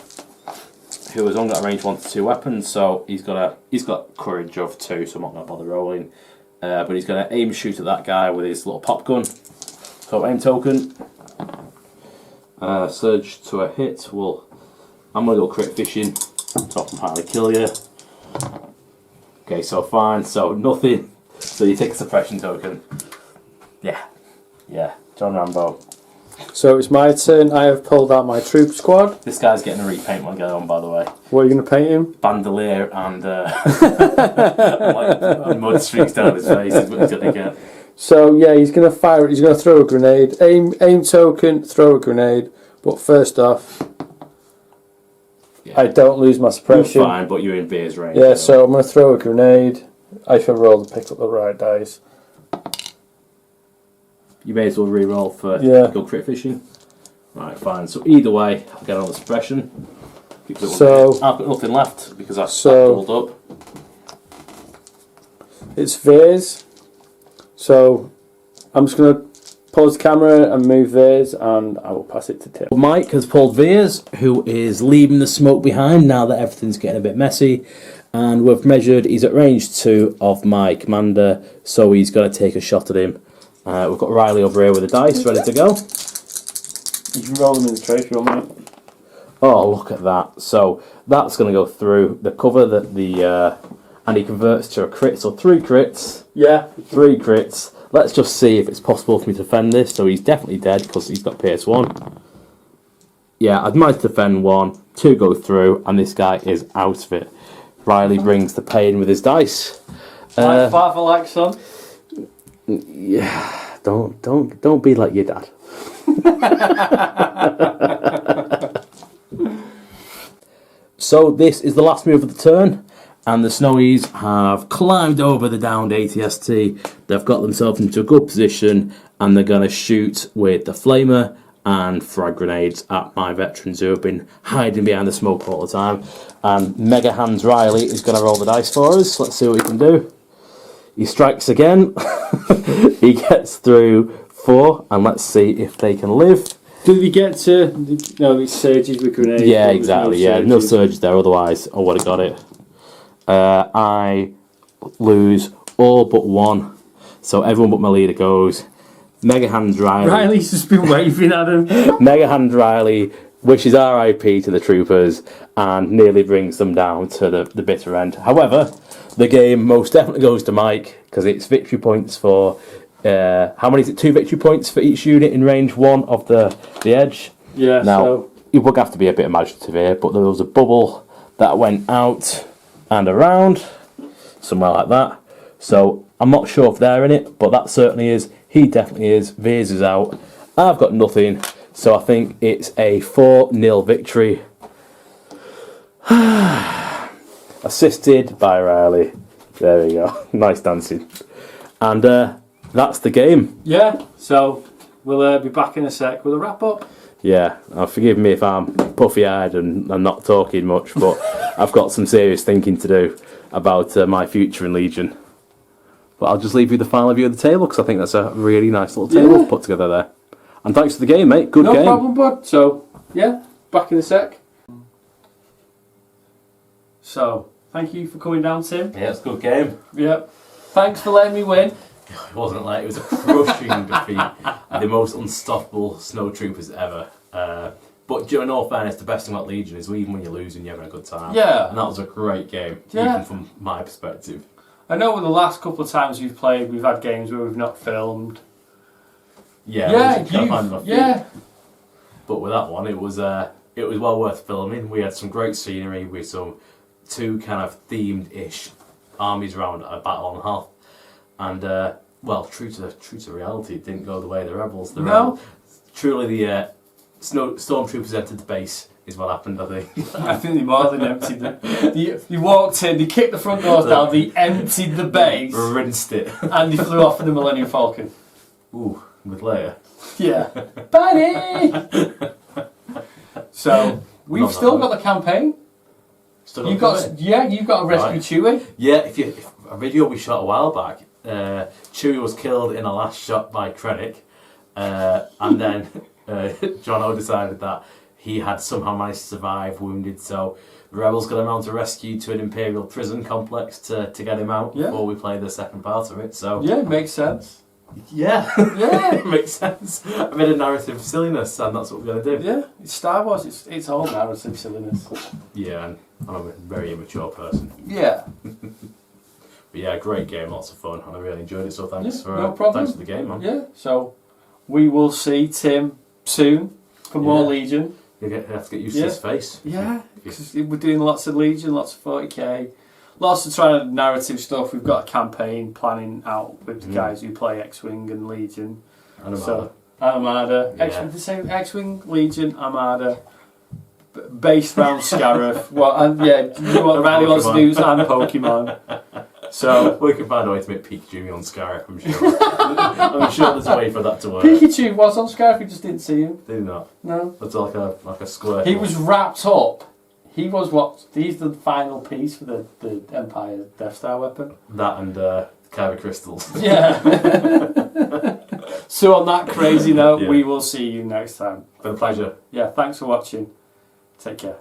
who has only got a range 1 to 2 weapons, so he's got courage of 2, so I'm not going to bother rolling. But he's going to aim shoot at that guy with his little pop gun. So aim token. Surge to a hit. I'm going to go crit fishing. So I can highly kill you. Okay, so fine. So nothing. So you take a suppression token. Yeah. John Rambo. So it's my turn. I have pulled out my troop squad. This guy's getting a repaint when I get on, by the way. What are you going to paint him? Bandolier and like, mud streaks down his face is what he's going to get. So yeah, he's going to fire. He's going to throw a grenade. Aim token. Throw a grenade. But first off, I don't lose my suppression. You're fine, but you're in Veer's range. Yeah, so I'm going to throw a grenade. I shall roll to pick up the right dice. You may as well re-roll for go crit fishing. Right, fine. So either way, I'll get on the suppression. So I've got nothing left because I've doubled up. It's Veer's. So I'm just going to pause the camera and move theirs, and I will pass it to Tim. Mike has pulled Veers, who is leaving the smoke behind now that everything's getting a bit messy. And we've measured, he's at range 2 of my commander, so he's going to take a shot at him. We've got Riley over here with the dice ready to go. You can roll them in the tray if you want, mate. Oh, look at that. So that's going to go through the cover that and he converts to a crit, so 3 crits. Yeah. 3 crits. Let's just see if it's possible for me to defend this. So he's definitely dead because he's got PS1. Yeah, I'd managed to defend 1, 2 go through, and this guy is out of it. Riley brings the pain with his dice. Like Father like son. Yeah, don't be like your dad. So this is the last move of the turn, and the Snowies have climbed over the downed ATST. They've got themselves into a good position, and they're going to shoot with the flamer and frag grenades at my veterans who have been hiding behind the smoke all the time. And Mega Hands Riley is going to roll the dice for us. Let's see what he can do. He strikes again. He gets through 4, and let's see if they can live. Did we get to... No, it's surges with grenades. Yeah, exactly. No surges there, otherwise I would have got it. I lose all but 1. So everyone but my leader goes. Mega Hands Riley. Riley's just been waving at him. Mega Hands Riley wishes RIP to the troopers and nearly brings them down to the bitter end. However, the game most definitely goes to Mike because it's victory points for... how many is it? 2 victory points for each unit in range 1 of the edge. Yeah, now, so... it would have to be a bit imaginative here, but there was a bubble that went out and around, somewhere like that. So I'm not sure if they're in it, but that certainly is. He definitely is. Veers is out. I've got nothing, so I think it's a 4-0 victory. Assisted by Riley. There we go. Nice dancing. And that's the game. Yeah, so we'll be back in a sec with a wrap up. Yeah, forgive me if I'm puffy-eyed and I'm not talking much, but I've got some serious thinking to do about my future in Legion. But I'll just leave you the final view of the table because I think that's a really nice little table put together there. And thanks for the game, mate. Good game. No problem, bud. So, yeah, back in a sec. So, thank you for coming down, Tim. Yeah, it's a good game. Yep. Thanks for letting me win. It wasn't like it was a crushing defeat. The most unstoppable snow troopers ever. But in all fairness, the best thing about Legion is even when you're losing, you're having a good time. Yeah. And that was a great game, yeah. even from my perspective. I know with the last couple of times we've played, we've had games where we've not filmed. Yeah. Yeah. But with that one, it was well worth filming. We had some great scenery with some 2 kind of themed-ish armies around a battle on Hearth. And well, true to reality, it didn't go the way of the rebels. Truly, the stormtroopers entered the base is what happened. I think. I think they more than emptied it. They walked in, they kicked the front doors down, they emptied the base, rinsed it, and they flew off in the Millennium Falcon. Ooh, with Leia. Yeah, buddy. So we've still got the campaign. You've got to rescue Chewie. Yeah, if a video we shot a while back. Chewie was killed in a last shot by Krennic, and then John O decided that he had somehow managed to survive wounded, so the rebels got him on to rescue to an Imperial prison complex to get him out before we play the second part of it. So yeah, it makes sense. Yeah, yeah, it makes sense. I made a narrative silliness, and that's what we're going to do. Yeah, it's Star Wars. It's all narrative silliness. Yeah, and I'm a very immature person. Yeah. But yeah, great game, lots of fun, and I really enjoyed it. So thanks thanks for the game, man. Yeah. So we will see Tim soon for more Legion. You have to get used to his face. Yeah, because we're doing lots of Legion, lots of 40k, lots of trying to narrative stuff. We've got a campaign planning out with the guys who play X-Wing and Legion. And Armada. So, Armada. X-Wing, Legion, Armada. Based around Scarif. Riley wants to do and Pokemon. So we can find a way to make Pikachu on Scarif, I'm sure. I'm sure there's a way for that to work. Pikachu was on Scarif, we just didn't see him. Did he not? No. That's like a square. He was wrapped up. He's the final piece for the Empire Death Star weapon. That and Kyber crystals. Yeah. So on that crazy note, Yeah. we will see you next time. Been a pleasure. Yeah, thanks for watching. Take care.